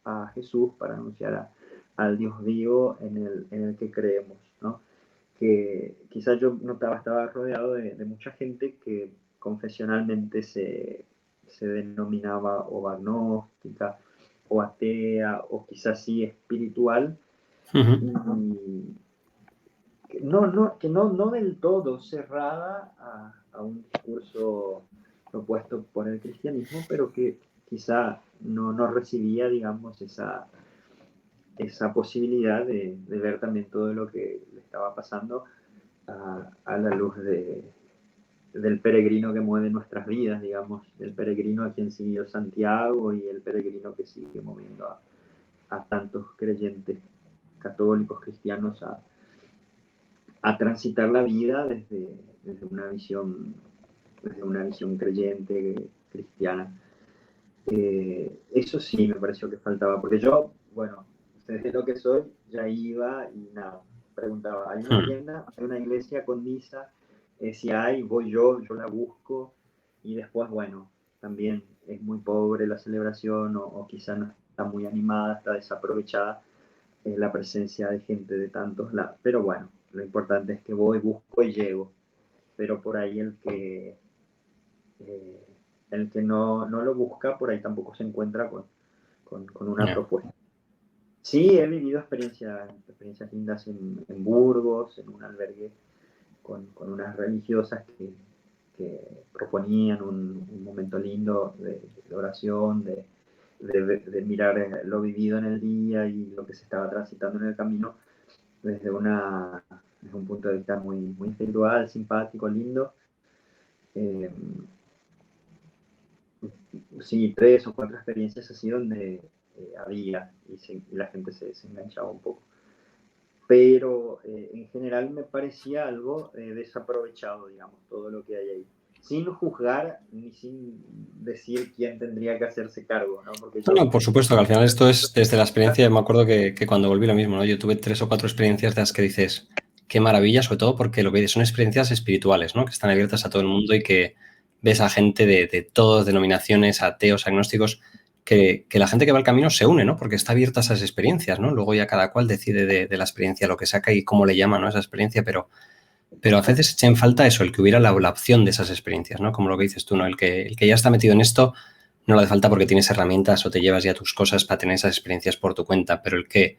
a Jesús, para anunciar al Dios vivo en el que creemos, ¿no? Que quizás yo notaba, estaba rodeado de mucha gente que confesionalmente se denominaba o agnóstica o atea o quizás sí espiritual Ujú. y que no del todo cerrada a un discurso propuesto por el cristianismo, pero que quizá no recibía, digamos, esa posibilidad de ver también todo lo que le estaba pasando a la luz del peregrino que mueve nuestras vidas, digamos, del peregrino a quien siguió Santiago y el peregrino que sigue moviendo a tantos creyentes católicos, cristianos, a transitar la vida desde una visión creyente, cristiana. Eso sí me pareció que faltaba, porque yo, bueno, desde lo que soy, ya iba y nada, preguntaba, ¿hay una Ujú. tienda? ¿Hay una iglesia con misa? Si hay, voy yo la busco y después, bueno, también es muy pobre la celebración o quizá no está muy animada, está desaprovechada la presencia de gente de tantos lados. Pero bueno, lo importante es que voy, busco y llego. Pero por ahí eh, el que no lo busca, por ahí tampoco se encuentra con una Ya. propuesta. Sí, he vivido experiencias lindas en Burgos, en un albergue con unas religiosas que proponían un momento lindo de oración, de mirar lo vivido en el día y lo que se estaba transitando en el camino desde un punto de vista muy individual, simpático, lindo. Eh, sí, 3 o 4 experiencias así donde había y la gente se enganchaba un poco. Pero en general me parecía algo desaprovechado, digamos, todo lo que hay ahí. sin juzgar ni sin decir quién tendría que hacerse cargo, ¿no? Porque No, yo, no, por supuesto que al final esto es desde la experiencia. Me acuerdo que cuando volví lo mismo, ¿no? Yo tuve 3 o 4 experiencias de las que dices, qué maravilla, sobre todo porque lo que dices son experiencias espirituales, ¿no? Que están abiertas a todo el mundo y que ves a gente de todas denominaciones, ateos, agnósticos, que la gente que va al camino se une, ¿no? Porque está abierta a esas experiencias, ¿no? Luego ya cada cual decide de la experiencia lo que saca y cómo le llama, ¿no? Esa experiencia, pero a veces echa en falta eso, el que hubiera la opción de esas experiencias, ¿no? Como lo que dices tú, ¿no? El que ya está metido en esto no le hace falta porque tienes herramientas o te llevas ya tus cosas para tener esas experiencias por tu cuenta, pero el que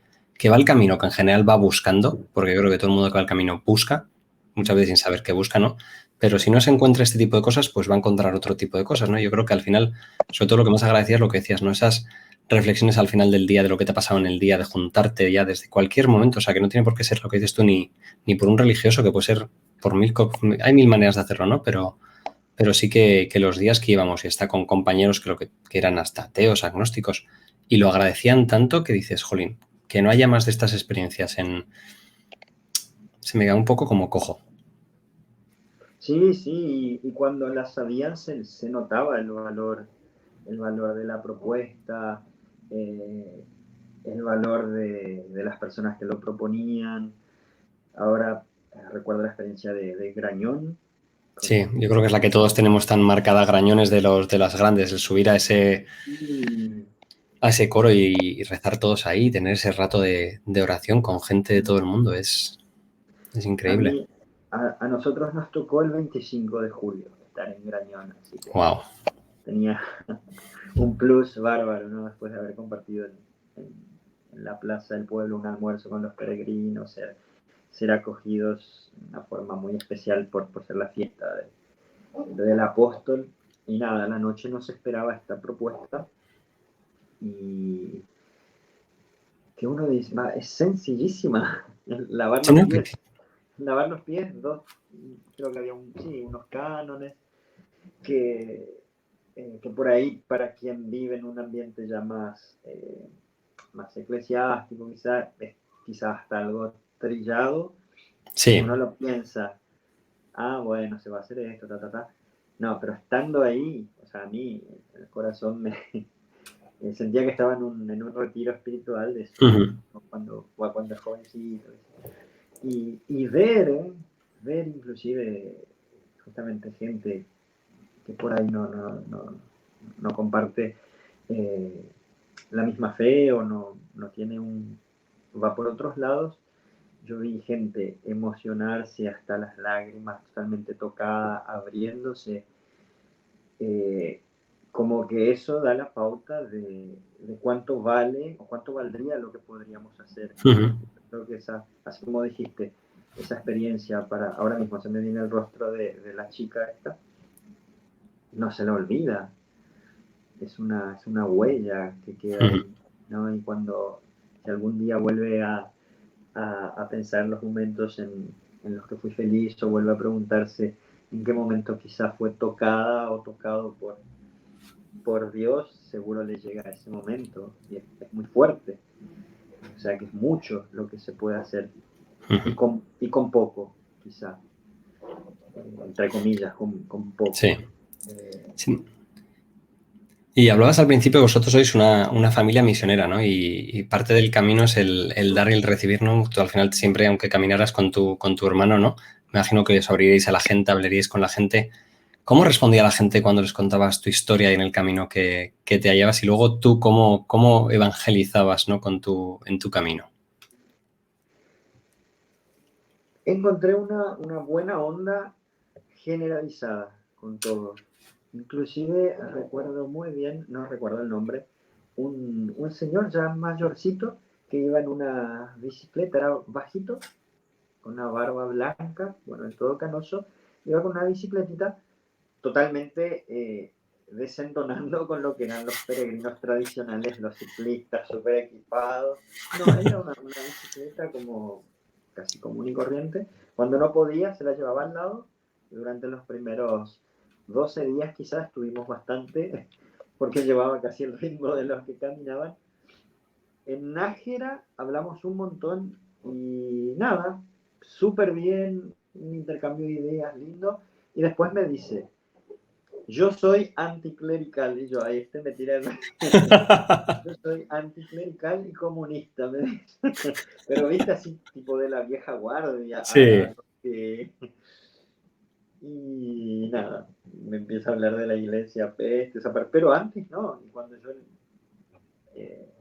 va al camino, que en general va buscando, porque yo creo que todo el mundo que va al camino busca, muchas veces sin saber qué busca, ¿no? Pero si no se encuentra este tipo de cosas, pues va a encontrar otro tipo de cosas, ¿no? Yo creo que al final, sobre todo lo que más agradecía es lo que decías, ¿no? Esas reflexiones al final del día, de lo que te ha pasado en el día, de juntarte ya desde cualquier momento, o sea, que no tiene por qué ser lo que dices tú ni por un religioso, que puede ser por hay mil maneras de hacerlo, ¿no? Pero sí que los días que íbamos y está con compañeros que eran hasta ateos, agnósticos, y lo agradecían tanto que dices, jolín, que no haya más de estas experiencias se me queda un poco como cojo. sí, sí, y cuando las sabían se notaba el valor de la propuesta, eh, el valor de las personas que lo proponían. Ahora recuerdo la experiencia de Grañón, Sí, con, yo creo que es la que todos tenemos tan marcada, Grañones de las grandes, el subir y, a ese coro y rezar todos ahí, tener ese rato de oración con gente de todo el mundo, es a increíble. mí, a nosotros nos tocó el 25 de julio estar en Grañón, así que Wow. tenía un plus bárbaro, ¿no? Después de haber compartido en la plaza del pueblo un almuerzo con los peregrinos, ser acogidos de una forma muy especial por ser la fiesta del apóstol. Y nada, la noche nos esperaba esta propuesta y que uno dice, "Va, es sencillísima, lavar Sí, los ¿no? pies, lavar los pies, dos, creo que había sí, unos cánones que por ahí, para quien vive en un ambiente ya más eclesiástico, quizás hasta algo trillado, Sí. uno lo piensa, ah, bueno, se va a hacer esto, ta, ta, ta. No, pero estando ahí, o sea, a mí el corazón sentía que estaba en un retiro espiritual de eso, Ujú. cuando es jovencito. Y ver inclusive justamente gente que por ahí no comparte eh, la misma fe o no tiene va por otros lados. Yo vi gente emocionarse hasta las lágrimas, totalmente tocada, abriéndose, eh, como que eso da la pauta de cuánto vale o cuánto valdría lo que podríamos hacer. Ujú. Creo que así como dijiste, esa experiencia ahora mismo se me viene el rostro de la chica esta, no se la olvida, es una huella que queda Ujú. ahí, ¿no? Y cuando, si algún día vuelve a pensar en los momentos en los que fui feliz o vuelve a preguntarse en qué momento quizás fue tocada o tocado por Dios, seguro le llega a ese momento y es muy fuerte. O sea que es mucho lo que se puede hacer Ujú. y con poco, quizá, entre comillas, con Sí. poco. Eh, Sí. Y hablabas al principio que vosotros sois una familia misionera, ¿no? Y parte del camino es el dar y el recibir, ¿no? Tú al final siempre, aunque caminaras con tu hermano, ¿no? Me imagino que os abriríais a la gente, hablaríais con la gente. ¿Cómo respondía la gente cuando les contabas tu historia y en el camino que te hallabas? Y luego tú, ¿cómo evangelizabas, ¿no? En tu camino. encontré una buena onda generalizada con todos. Inclusive recuerdo muy bien, no recuerdo el nombre, un señor ya mayorcito que iba en una bicicleta, era bajito, con una barba blanca, bueno, en todo canoso, iba con una bicicletita totalmente desentonando con lo que eran los peregrinos tradicionales, los ciclistas súper equipados. No, él era una bicicleta como casi común y corriente. Cuando no podía, se la llevaba al lado. Durante los primeros 12 días quizás estuvimos bastante, porque llevaba casi el ritmo de los que caminaban. En Nájera hablamos un montón y nada, súper bien, un intercambio de ideas lindo. Y después me dice, yo soy anticlerical, y yo, ahí me tira yo soy anticlerical y comunista, me dice. Pero viste así, tipo de la vieja guardia, Sí. y nada, me empieza a hablar de la iglesia, peste, pero antes no, y cuando yo,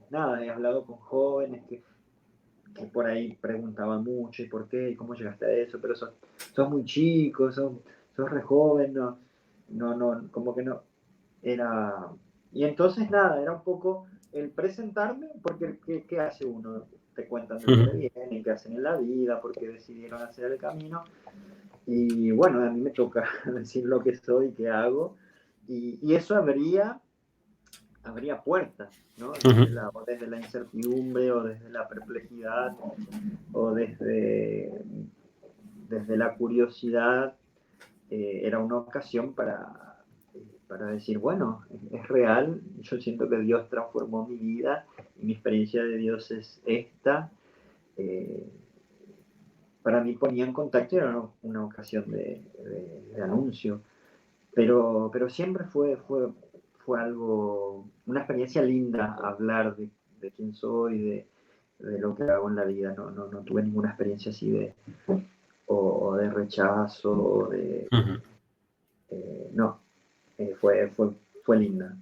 nada, he hablado con jóvenes que por ahí preguntaban mucho, ¿y por qué? ¿Y cómo llegaste a eso? Pero sos muy chico, sos re joven, no, como que no, era... Y entonces nada, era un poco el presentarme, porque ¿qué hace uno? Te cuentan de dónde vienen, qué hacen en la vida, por qué decidieron hacer el camino. Y bueno, a mí me toca decir lo que soy, qué hago, y eso abría puertas, ¿no? O desde la incertidumbre, o desde la perplejidad, o desde la curiosidad, era una ocasión para decir, bueno, es real, yo siento que Dios transformó mi vida, y mi experiencia de Dios es esta. eh, para mí ponía en contacto, era una ocasión de anuncio, pero siempre fue algo, una experiencia linda hablar de quién soy, de lo que hago en la vida. No tuve ninguna experiencia así o de rechazo, no, eh, fue, fue, fue linda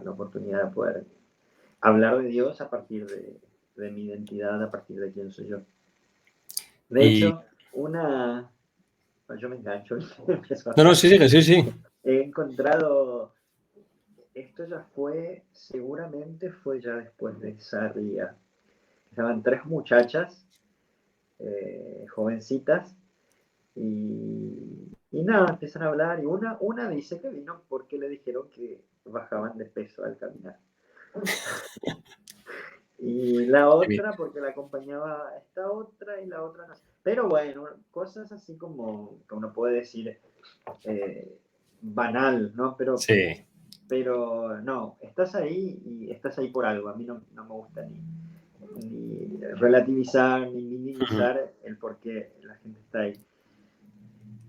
la oportunidad de poder hablar de Dios a partir de mi identidad, a partir de quién soy yo. De Y... hecho, yo me engancho, empiezo a No, no, hablar. sí, sigue, sí, sí. He encontrado, esto ya seguramente fue ya después de Sarria. Estaban tres muchachas, jovencitas, y nada, empiezan a hablar, y una dice que vino porque le dijeron que bajaban de peso al caminar. Y la Qué bien. otra porque la acompañaba esta otra, y la otra no. Pero bueno, cosas así como que uno puede decir, eh, banal, ¿no? Sí. Pero no, estás ahí y estás ahí por algo. A mí no me gusta ni relativizar ni minimizar el por qué la gente está ahí.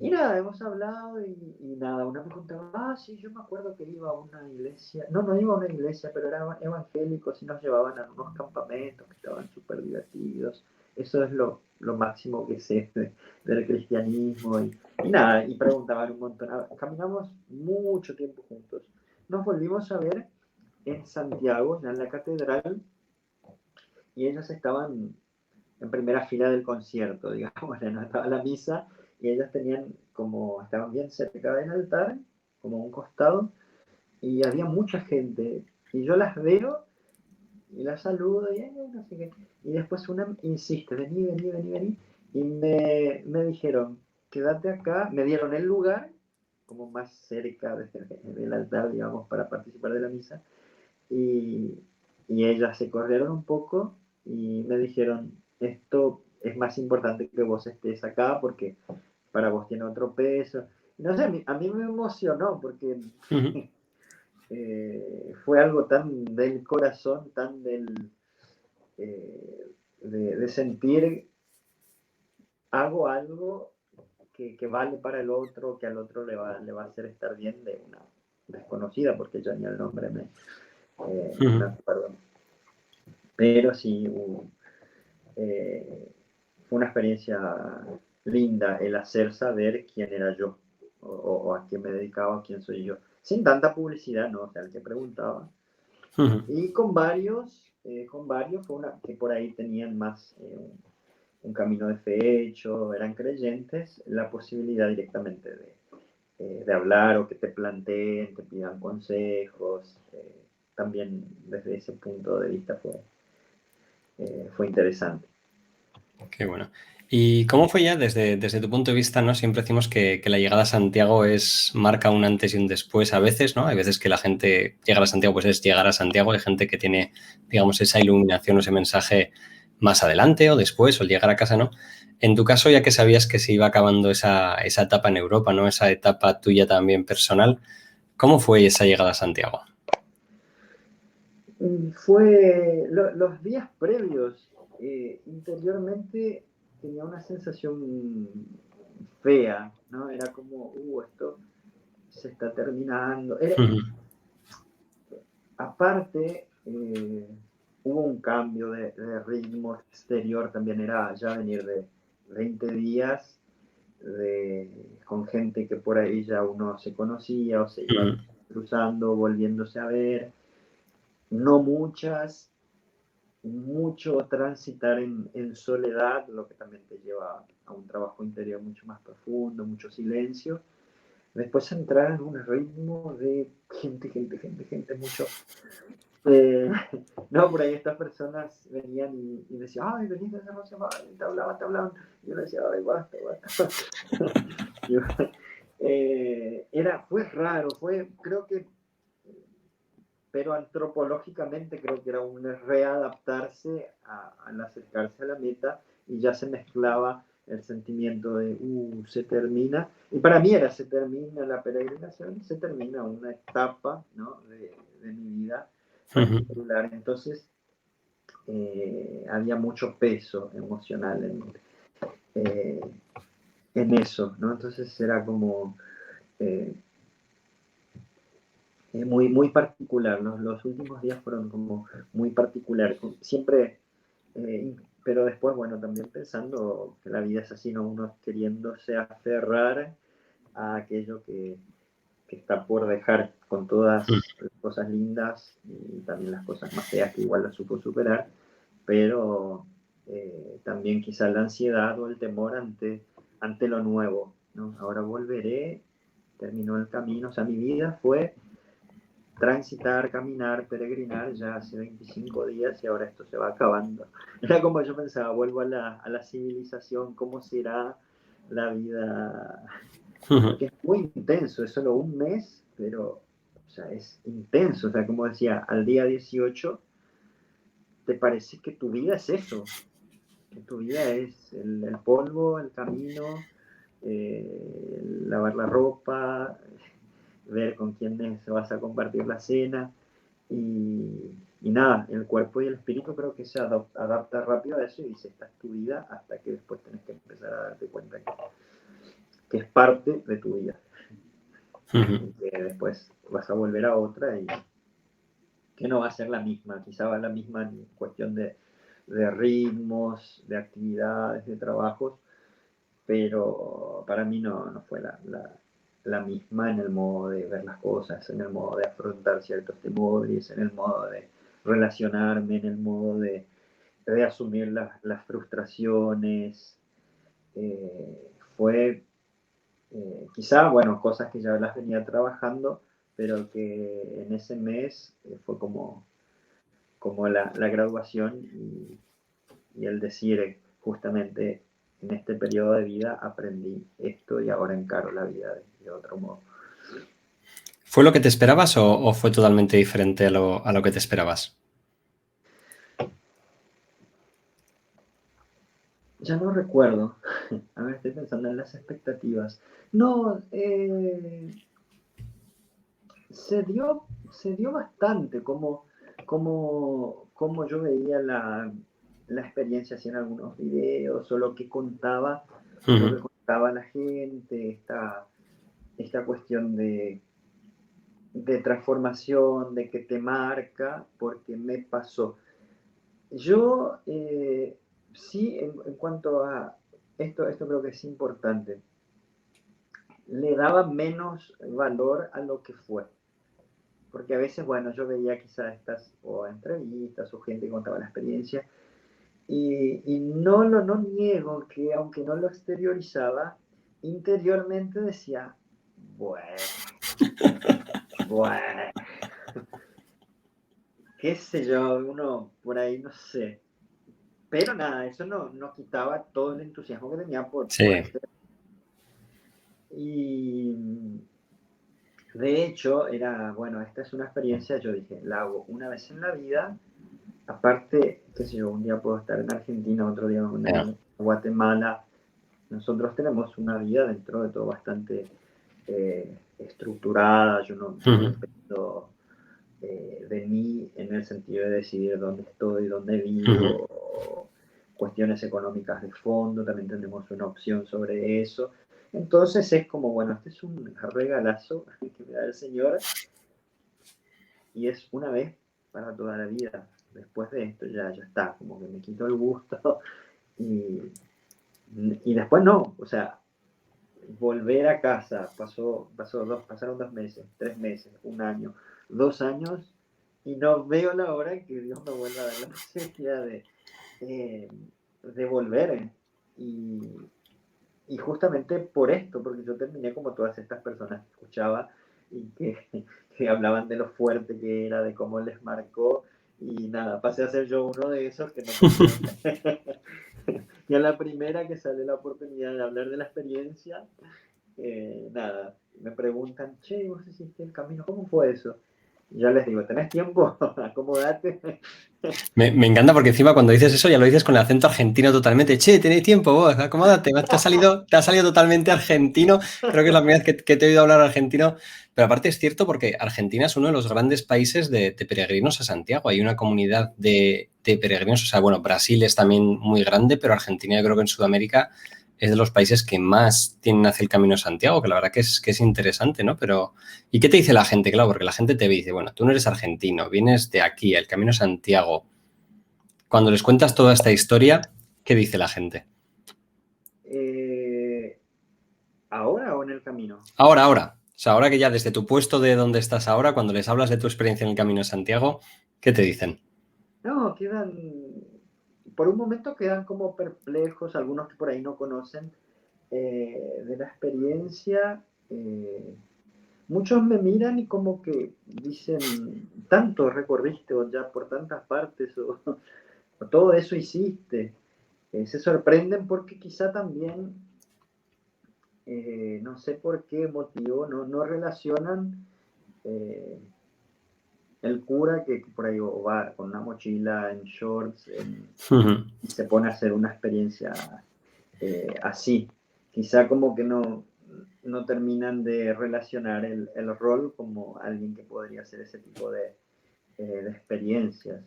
Y nada, hemos hablado, y nada, una me contaba, sí, yo me acuerdo que iba a una iglesia, no iba a una iglesia, pero eran evangélicos y nos llevaban a unos campamentos que estaban súper divertidos. Eso es lo máximo que sé del cristianismo, y nada, y preguntaban un montón. Caminamos mucho tiempo juntos. Nos volvimos a ver en Santiago, ya en la catedral, y ellos estaban en primera fila del concierto, digamos, no estaba la misa, y ellas estaban bien cerca del altar, como a un costado, y había mucha gente, y yo las veo y las saludo, y no sé qué, y después una insiste, vení, y me dijeron, quédate acá, me dieron el lugar, como más cerca del altar, digamos, para participar de la misa, y, y ellas se corrieron un poco y me dijeron, esto es más importante que vos estés acá porque para vos tiene otro peso. No sé, a mí me emocionó porque fue algo tan del corazón, tan de sentir, hago algo que vale para el otro, que al otro le va a hacer estar bien, de una desconocida, porque yo ni el nombre me acuerdo. Pero sí, fue una experiencia linda el hacer saber quién era yo, o a quién me dedicaba, a quién soy yo. Sin tanta publicidad, ¿no? O sea, el que preguntaba. Y con varios fue que por ahí tenían más un camino de fe hecho, eran creyentes, la posibilidad directamente de hablar, o que te planteen, te pidan consejos. También desde ese punto de vista fue interesante. Qué bueno. ¿Y cómo fue ya desde tu punto de vista, ¿no? Siempre decimos que la llegada a Santiago marca un antes y un después a veces, ¿no? Hay veces que la gente llegar a Santiago, pues es llegar a Santiago. Hay gente que tiene, digamos, esa iluminación o ese mensaje más adelante o después, o el llegar a casa, ¿no? En tu caso, ya que sabías que se iba acabando esa etapa en Europa, ¿no? Esa etapa tuya también personal, ¿cómo fue esa llegada a Santiago? Fue los días previos, interiormente tenía una sensación fea, ¿no? Era como, esto se está terminando. Aparte, hubo un cambio de ritmo exterior, también era ya venir de 20 días con gente que por ahí ya uno se conocía o se iba cruzando, volviéndose a ver, no mucho transitar en soledad, lo que también te lleva a un trabajo interior mucho más profundo, mucho silencio. Después entrar en un ritmo de gente, mucho. No, por ahí estas personas venían y decían, ay, venís de no sé más, y te hablaban. Y yo le decía, ay, basta. Fue raro, creo que, pero antropológicamente creo que era un readaptarse al acercarse a la meta y ya se mezclaba el sentimiento de, se termina. Y para mí se termina la peregrinación, se termina una etapa, ¿no? de mi vida particular. Entonces, había mucho peso emocional en eso, ¿no? Entonces era como muy, muy particular, ¿no? Los últimos días fueron como muy particular, siempre, pero después, bueno, también pensando que la vida es así, ¿no? Uno queriéndose aferrar a aquello que está por dejar, con todas las cosas lindas y también las cosas más feas que igual las supo superar, pero también quizá la ansiedad o el temor ante lo nuevo, ¿no? Ahora volveré, terminó el camino, o sea, mi vida fue transitar, caminar, peregrinar ya hace 25 días y ahora esto se va acabando. Era como yo pensaba, vuelvo a la civilización, ¿cómo será la vida? Porque es muy intenso, es solo un mes, pero o sea, es intenso. O sea, como decía, al día 18 te parece que tu vida es eso, que tu vida es el polvo, el camino, lavar la ropa, ver con quiénes vas a compartir la cena y nada, el cuerpo y el espíritu creo que se adapta rápido a eso y dice, esta es tu vida hasta que después tenés que empezar a darte cuenta que es parte de tu vida. Y que después vas a volver a otra y que no va a ser la misma, quizá va a la misma en cuestión de ritmos, de actividades, de trabajos, pero para mí no fue la misma en el modo de ver las cosas, en el modo de afrontar ciertos temores, en el modo de relacionarme, en el modo de asumir las frustraciones. Fue quizá, bueno, cosas que ya las venía trabajando, pero que en ese mes fue como la graduación y el decir justamente en este periodo de vida aprendí esto y ahora encaro la vida de otro modo. ¿Fue lo que te esperabas o fue totalmente diferente a lo que te esperabas? Ya no recuerdo. A ver, estoy pensando en las expectativas. No, se dio bastante como yo veía la experiencia así en algunos videos o lo que contaba la gente, esta cuestión de transformación, de que te marca, porque me pasó. Yo sí, en cuanto a esto creo que es importante, le daba menos valor a lo que fue. Porque a veces, bueno, yo veía quizás estas o entrevistas o gente que contaba la experiencia y no niego que aunque no lo exteriorizaba, interiormente decía, bueno, qué sé yo, uno por ahí no sé. Pero nada, eso no quitaba todo el entusiasmo que tenía por Sí. hacer. Y de hecho, bueno, esta es una experiencia, yo dije, la hago una vez en la vida. Aparte, qué sé yo, un día puedo estar en Argentina, otro día en Guatemala. Nosotros tenemos una vida dentro de todo bastante estructurada. Yo no dependo de mí en el sentido de decidir dónde estoy, dónde vivo, cuestiones económicas de fondo, también tenemos una opción sobre eso. Entonces es como, bueno, este es un regalazo que me da el Señor y es una vez para toda la vida. Después de esto ya está, como que me quito el gusto y, y después no, o sea, volver a casa, pasaron 2 meses, 3 meses, un año, 2 años y no veo la hora que Dios me vuelva a dar la posibilidad eh, de volver. Y, y justamente por esto, porque yo terminé como todas estas personas que escuchaba y que hablaban de lo fuerte que era, de cómo les marcó, y nada, pasé a ser yo uno de esos que no terminó. Y a la primera que sale la oportunidad de hablar de la experiencia, nada, me preguntan, che, vos hiciste el camino, ¿cómo fue eso? Y yo les digo, ¿tenés tiempo? Acomodate. Me encanta porque encima cuando dices eso ya lo dices con el acento argentino totalmente. Che, tenéis tiempo, vos, acomódate, te ha salido totalmente argentino. Creo que es la primera vez que te he oído hablar argentino. Pero aparte es cierto porque Argentina es uno de los grandes países de peregrinos a Santiago. Hay una comunidad de peregrinos. O sea, bueno, Brasil es también muy grande, pero Argentina yo creo que en Sudamérica es de los países que más tienen hacia el Camino de Santiago, que la verdad que es interesante, ¿no? Pero, ¿y qué te dice la gente? Claro, porque la gente te dice, bueno, tú no eres argentino, vienes de aquí, el Camino de Santiago. Cuando les cuentas toda esta historia, ¿qué dice la gente? ¿Ahora o en el camino? Ahora. O sea, ahora que ya desde tu puesto de donde estás ahora, cuando les hablas de tu experiencia en el Camino de Santiago, ¿qué te dicen? No, por un momento quedan como perplejos, algunos que por ahí no conocen de la experiencia. Muchos me miran y como que dicen, tanto recorriste o ya por tantas partes o todo eso hiciste. Se sorprenden porque quizá también, no sé por qué motivo, no relacionan eh, el cura que por ahí va con una mochila en shorts y se pone a hacer una experiencia así. Quizá como que no terminan de relacionar el rol como alguien que podría hacer ese tipo de experiencias.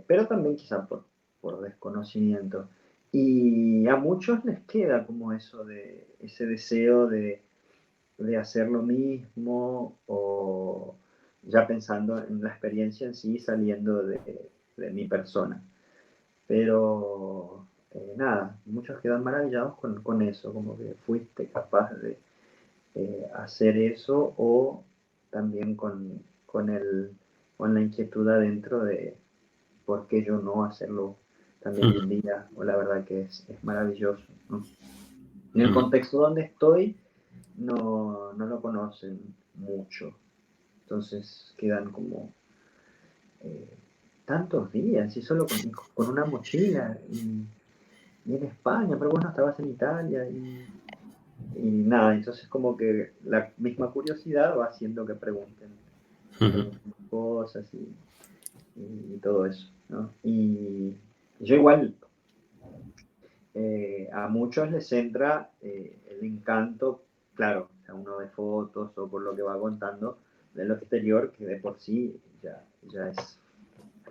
Pero también quizá por desconocimiento. Y a muchos les queda como eso de ese deseo de hacer lo mismo o ya pensando en la experiencia en sí saliendo de mi persona. Pero nada, muchos quedan maravillados con eso, como que fuiste capaz de hacer eso o también con la inquietud adentro de por qué yo no hacerlo también un día, o la verdad que es maravilloso, ¿no? En el contexto donde estoy no lo conocen mucho, entonces quedan como eh, tantos días y solo con una mochila y en España, pero vos no estabas en Italia y nada, entonces como que la misma curiosidad va haciendo que pregunten cosas y todo eso, ¿no? Y yo igual, a muchos les entra el encanto, claro, o sea, uno ve fotos o por lo que va contando de lo exterior, que de por sí ya es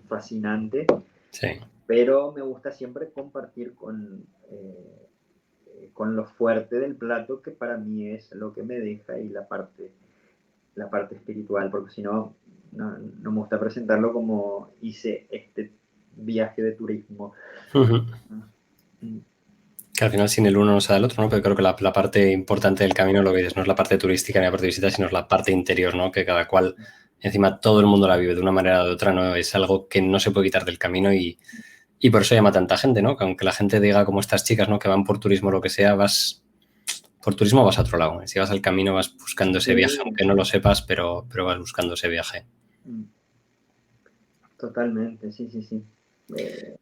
fascinante, Sí. pero me gusta siempre compartir con lo fuerte del plato, que para mí es lo que me deja y la parte espiritual, porque si no me gusta presentarlo como hice este viaje de turismo. Que al final sin el uno no se da el otro, ¿no? Pero creo que la parte importante del camino, lo que dices, no es la parte turística ni la parte de visita, sino es la parte interior, ¿no? Que cada cual, encima todo el mundo la vive de una manera o de otra, ¿no? Es algo que no se puede quitar del camino y por eso llama tanta gente, ¿no? Que aunque la gente diga como estas chicas, ¿no? Que van por turismo o lo que sea, por turismo vas a otro lado. Si vas al camino vas buscando ese viaje, Sí, aunque no lo sepas, pero vas buscando ese viaje. totalmente, sí, sí, sí. Eh,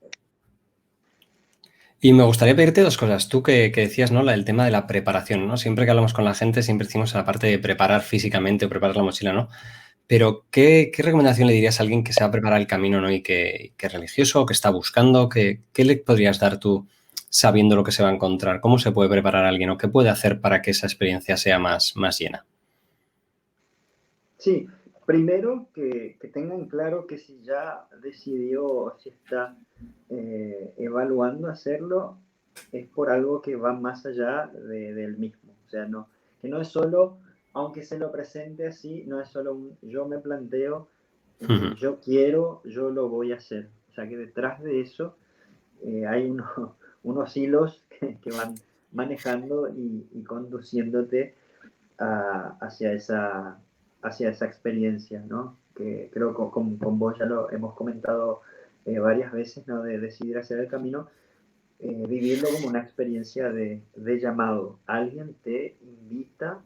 Y me gustaría pedirte dos cosas. Tú que decías, ¿no? El tema de la preparación, ¿no? Siempre que hablamos con la gente, siempre decimos la parte de preparar físicamente o preparar la mochila, ¿no? Pero, ¿qué recomendación le dirías a alguien que se va a preparar el camino, ¿no? Y que es religioso o que está buscando? ¿Qué le podrías dar tú sabiendo lo que se va a encontrar? ¿Cómo se puede preparar a alguien o qué puede hacer para que esa experiencia sea más llena? sí, primero que tengan claro que si ya decidió o si está evaluando hacerlo, es por algo que va más allá del mismo. O sea, no, que no es solo, aunque se lo presente así, no es solo un yo me planteo, Ujú. yo quiero, yo lo voy a hacer. O sea, que detrás de eso hay unos hilos que van manejando y conduciéndote hacia esa experiencia, ¿no? Que creo que con vos ya lo hemos comentado varias veces, ¿no? De decidir hacer el camino, vivirlo como una experiencia de llamado. Alguien te invita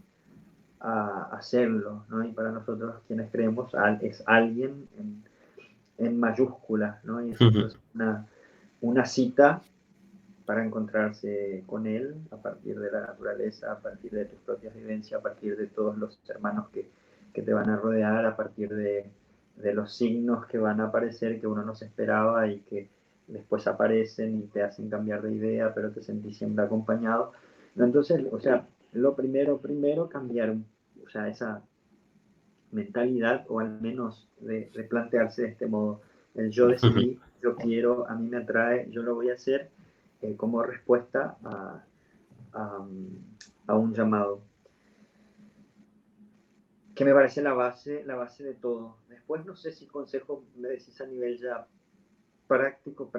a hacerlo, ¿no? Y para nosotros quienes creemos es alguien en mayúsculas, ¿no? Y es Ujú. entonces una cita para encontrarse con él a partir de la naturaleza, a partir de tus propias vivencias, a partir de todos los hermanos que te van a rodear, a partir de los signos que van a aparecer que uno no se esperaba y que después aparecen y te hacen cambiar de idea, pero te sentís siempre acompañado. Entonces, o sea, lo primero cambiar, o sea, esa mentalidad o al menos de plantearse de este modo. El yo Ujú. decidí, yo quiero, a mí me atrae, yo lo voy a hacer como respuesta a, a un llamado, que me parece la base de todo. Después no sé si consejo me decís a nivel ya práctico,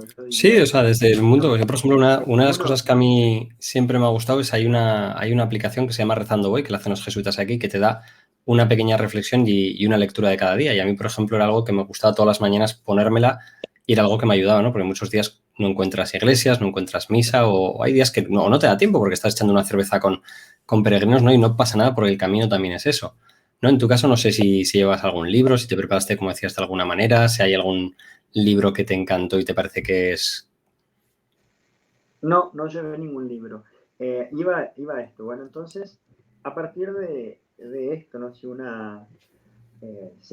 yo Sí, o diría, sea, desde el mundo, no, yo, por ejemplo, una de las cosas uno, que a mí siempre me ha gustado es hay una aplicación que se llama Rezando Voy, que la hacen los jesuitas aquí, que te da una pequeña reflexión y una lectura de cada día. Y a mí, por ejemplo, era algo que me gustaba todas las mañanas ponérmela y era algo que me ayudaba, ¿no? Porque muchos días no encuentras iglesias, no encuentras misa o hay días que no te da tiempo porque estás echando una cerveza con peregrinos, ¿no? Y no pasa nada porque el camino también es eso, ¿no? En tu caso, no sé si llevas algún libro, si te preparaste, como decías, de alguna manera, si hay algún libro que te encantó y te parece que es... no llevé ningún libro. Iba a esto. Bueno, entonces, a partir de esto, ¿no? Si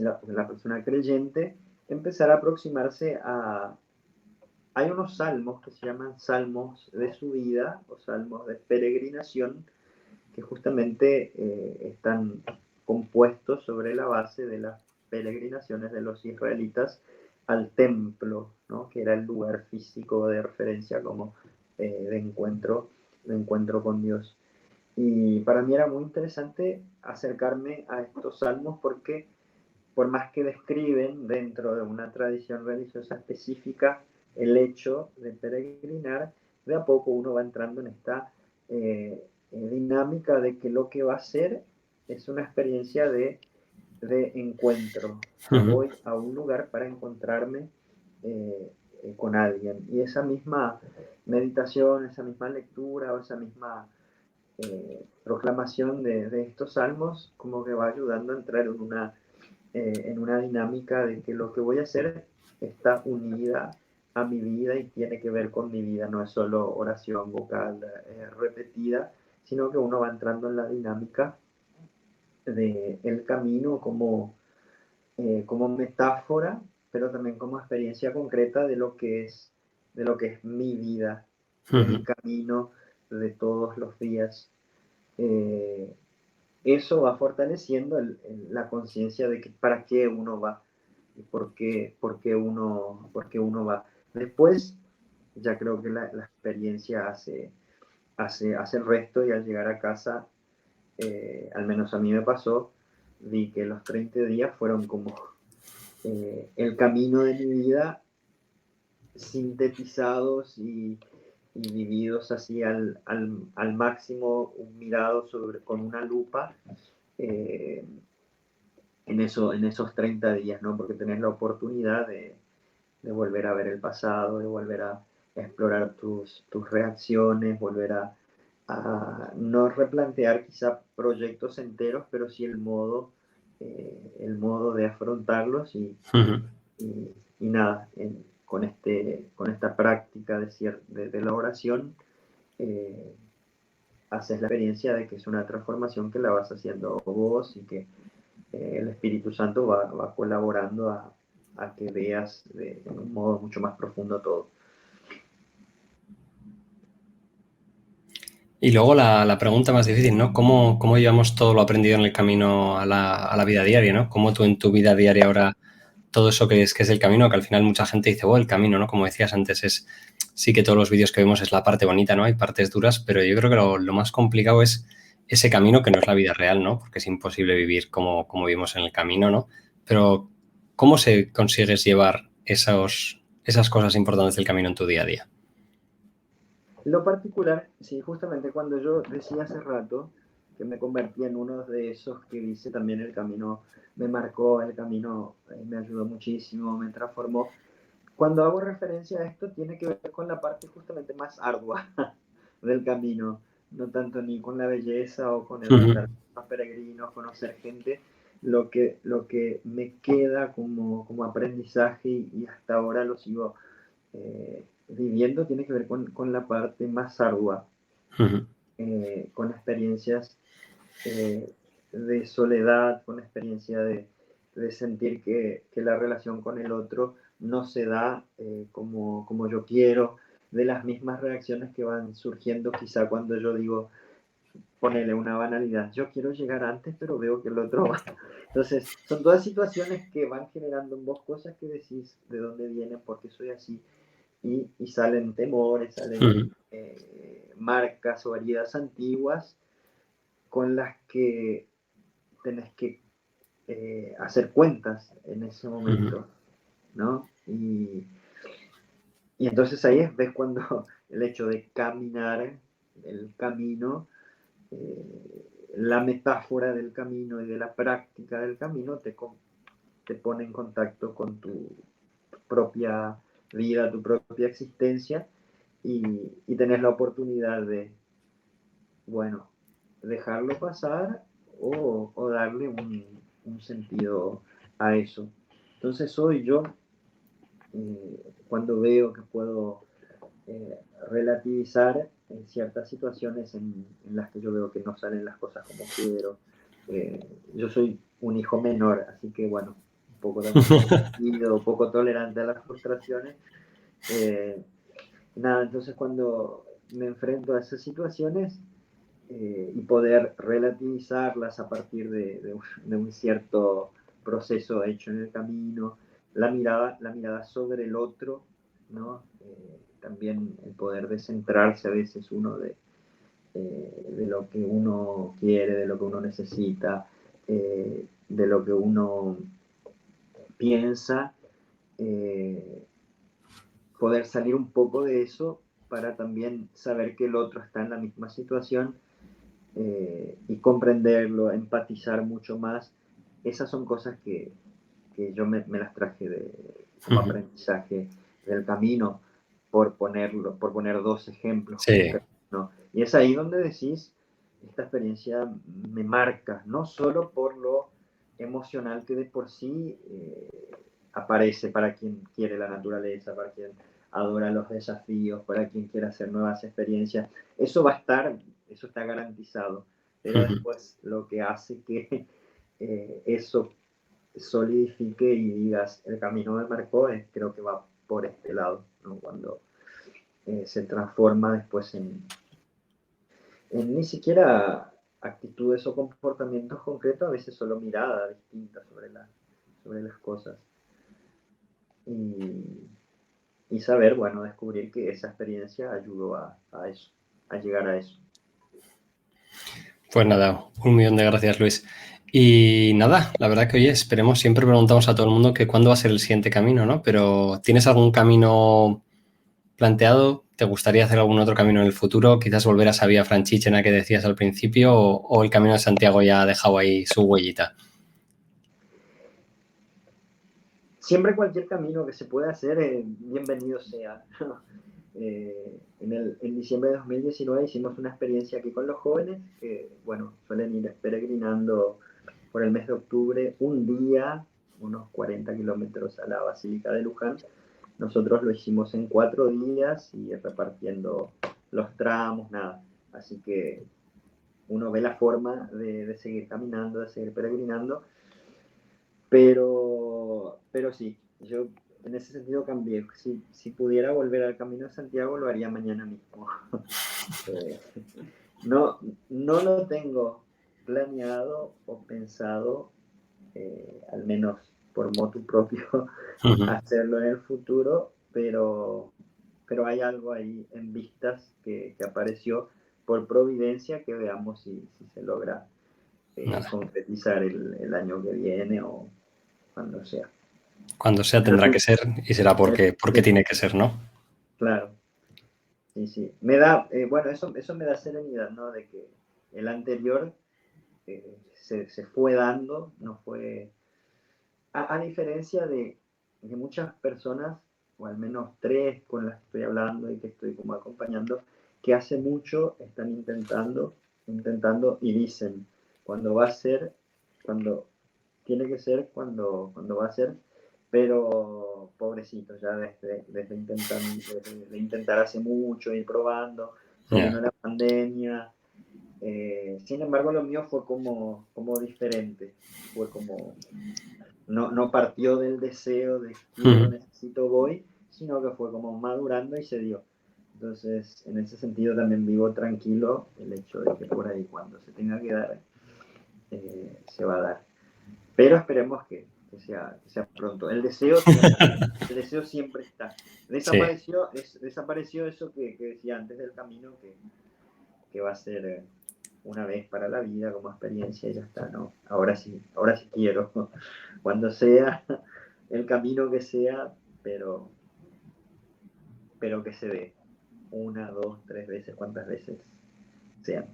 la persona creyente empezar a aproximarse a... Hay unos salmos que se llaman salmos de subida o salmos de peregrinación que justamente están compuestos sobre la base de las peregrinaciones de los israelitas al templo, ¿no? Que era el lugar físico de referencia como de encuentro con Dios. Y para mí era muy interesante acercarme a estos salmos porque por más que describen dentro de una tradición religiosa específica el hecho de peregrinar, de a poco uno va entrando en esta dinámica de que lo que va a ser es una experiencia de encuentro. O sea, Ujú. voy a un lugar para encontrarme con alguien. Y esa misma meditación, esa misma lectura o esa misma proclamación de estos salmos como que va ayudando a entrar en una dinámica de que lo que voy a hacer está unida a mi vida y tiene que ver con mi vida, no es solo oración vocal repetida, sino que uno va entrando en la dinámica del camino como metáfora, pero también como experiencia concreta de lo que es mi vida, de mi Ujú. camino de todos los días. Eh, Eso va fortaleciendo la conciencia de que para qué uno va y por qué uno va. Después, ya creo que la experiencia hace el resto y al llegar a casa, al menos a mí me pasó, vi que los 30 días fueron como el camino de mi vida sintetizados y vividos así al máximo, mirado con una lupa. Eh, en esos 30 días, ¿no? Porque tenés la oportunidad de volver a ver el pasado, de volver a explorar tus reacciones, volver a no replantear quizá proyectos enteros, pero sí el modo de afrontarlos Ujú. y nada, con esta práctica de la oración, eh, haces la experiencia de que es una transformación que la vas haciendo vos y que el Espíritu Santo va colaborando a que veas de un modo mucho más profundo todo. Y luego la pregunta más difícil, ¿no? ¿Cómo llevamos todo lo aprendido en el camino a la vida diaria, ¿no? ¿Cómo tú en tu vida diaria ahora todo eso que es el camino, que al final mucha gente dice, el camino, ¿no? Como decías antes, sí que todos los vídeos que vemos es la parte bonita, ¿no? Hay partes duras, pero yo creo que lo más complicado es ese camino que no es la vida real, ¿no? Porque es imposible vivir como vivimos en el camino, ¿no? Pero ¿cómo consigues llevar esas cosas importantes del camino en tu día a día? Lo particular, sí, justamente cuando yo decía hace rato que me convertí en uno de esos que dice también el camino me marcó, el camino me ayudó muchísimo, me transformó. Cuando hago referencia a esto tiene que ver con la parte justamente más ardua del camino, no tanto ni con la belleza o con el estar con los peregrinos, conocer gente, lo que me queda como aprendizaje y hasta ahora lo sigo viviendo tiene que ver con la parte más ardua, con experiencias de soledad, con experiencia de sentir que la relación con el otro no se da como yo quiero, de las mismas reacciones que van surgiendo quizá cuando yo digo, ponele una banalidad, yo quiero llegar antes pero veo que el otro va. Entonces, son todas situaciones que van generando en vos cosas que decís de dónde vienen, por qué soy así, y salen temores, salen marcas o heridas antiguas con las que tenés que hacer cuentas en ese momento, ¿no? Y entonces ahí ves cuando el hecho de caminar el camino, la metáfora del camino y de la práctica del camino te pone en contacto con tu propia vida, tu propia existencia y tenés la oportunidad de, bueno, dejarlo pasar o darle un sentido a eso. Entonces hoy yo, cuando veo que puedo relativizar en ciertas situaciones en las que yo veo que no salen las cosas como quiero, yo soy un hijo menor, así que bueno, un poco también un poco tolerante a las frustraciones. Eh, Nada, entonces cuando me enfrento a esas situaciones y poder relativizarlas a partir de un cierto proceso hecho en el camino, la mirada sobre el otro, ¿no? También el poder descentrarse a veces uno de lo que uno quiere, de lo que uno necesita, de lo que uno piensa, eh, poder salir un poco de eso para también saber que el otro está en la misma situación y comprenderlo, empatizar mucho más. Esas son cosas que yo me las traje como aprendizaje del camino, por poner dos ejemplos Sí. concretos, ¿no? Y es ahí donde decís, esta experiencia me marca, no solo por lo emocional que de por sí aparece para quien quiere la naturaleza, para quien adora los desafíos, para quien quiere hacer nuevas experiencias. Eso va a estar, eso está garantizado, pero después lo que hace que eso solidifique y digas, el camino me marcó, creo que va por este lado, ¿no? Cuando se transforma después en ni siquiera actitudes o comportamientos concretos, a veces solo mirada distinta sobre las cosas. Y, y saber, bueno, descubrir que esa experiencia ayudó a eso, a llegar a eso. Pues nada, 1.000.000 de gracias, Luis. Y nada, la verdad que, oye, esperemos, siempre preguntamos a todo el mundo que cuándo va a ser el siguiente camino, ¿no? Pero ¿tienes algún camino planteado? ¿Te gustaría hacer algún otro camino en el futuro? Quizás volver a esa vía Franchichena que decías al principio o el Camino de Santiago ya ha dejado ahí su huellita. Siempre cualquier camino que se pueda hacer, bienvenido sea. En diciembre de 2019 hicimos una experiencia aquí con los jóvenes que, bueno, suelen ir peregrinando por el mes de octubre un día, unos 40 kilómetros a la Basílica de Luján. Nosotros lo hicimos en 4 días y repartiendo los tramos, nada. Así que uno ve la forma de seguir caminando, de seguir peregrinando, pero sí, yo en ese sentido cambié. Si pudiera volver al Camino de Santiago, lo haría mañana mismo. Eh, no, no lo tengo planeado o pensado, al menos por motu propio hacerlo en el futuro, pero hay algo ahí en vistas que apareció por providencia, que veamos si se logra concretizar el año que viene o cuando sea. Cuando sea tendrá que ser y será porque tiene que ser, ¿no? Claro. Sí, sí. Me da, bueno, eso me da serenidad, ¿no? De que el anterior se fue dando, no fue... A diferencia de muchas personas, o al menos 3 con las que estoy hablando y que estoy como acompañando, que hace mucho están intentando y dicen, cuando va a ser, cuando tiene que ser, cuando va a ser, pero pobrecitos, ya desde intentar hace mucho, ir probando, se vino la pandemia. Sin embargo, lo mío fue como diferente, fue como, no partió del deseo de quiero, necesito, voy, sino que fue como madurando y se dio. Entonces, en ese sentido también vivo tranquilo el hecho de que por ahí cuando se tenga que dar, se va a dar. Pero esperemos que sea pronto. El deseo siempre está. Desapareció eso que decía antes del camino, que va a ser una vez para la vida como experiencia y ya está, ¿no? Ahora sí quiero, cuando sea el camino que sea, pero que se dé 1, 2, 3 veces, cuantas veces sean.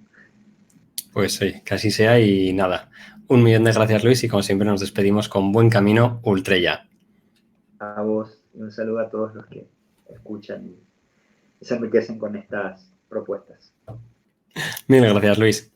Pues sí, que así sea y nada. 1.000.000 de gracias, Luis, y como siempre nos despedimos con buen camino, Ultrella. A vos y un saludo a todos los que escuchan y se enriquecen con estas propuestas. Mil gracias, Luis.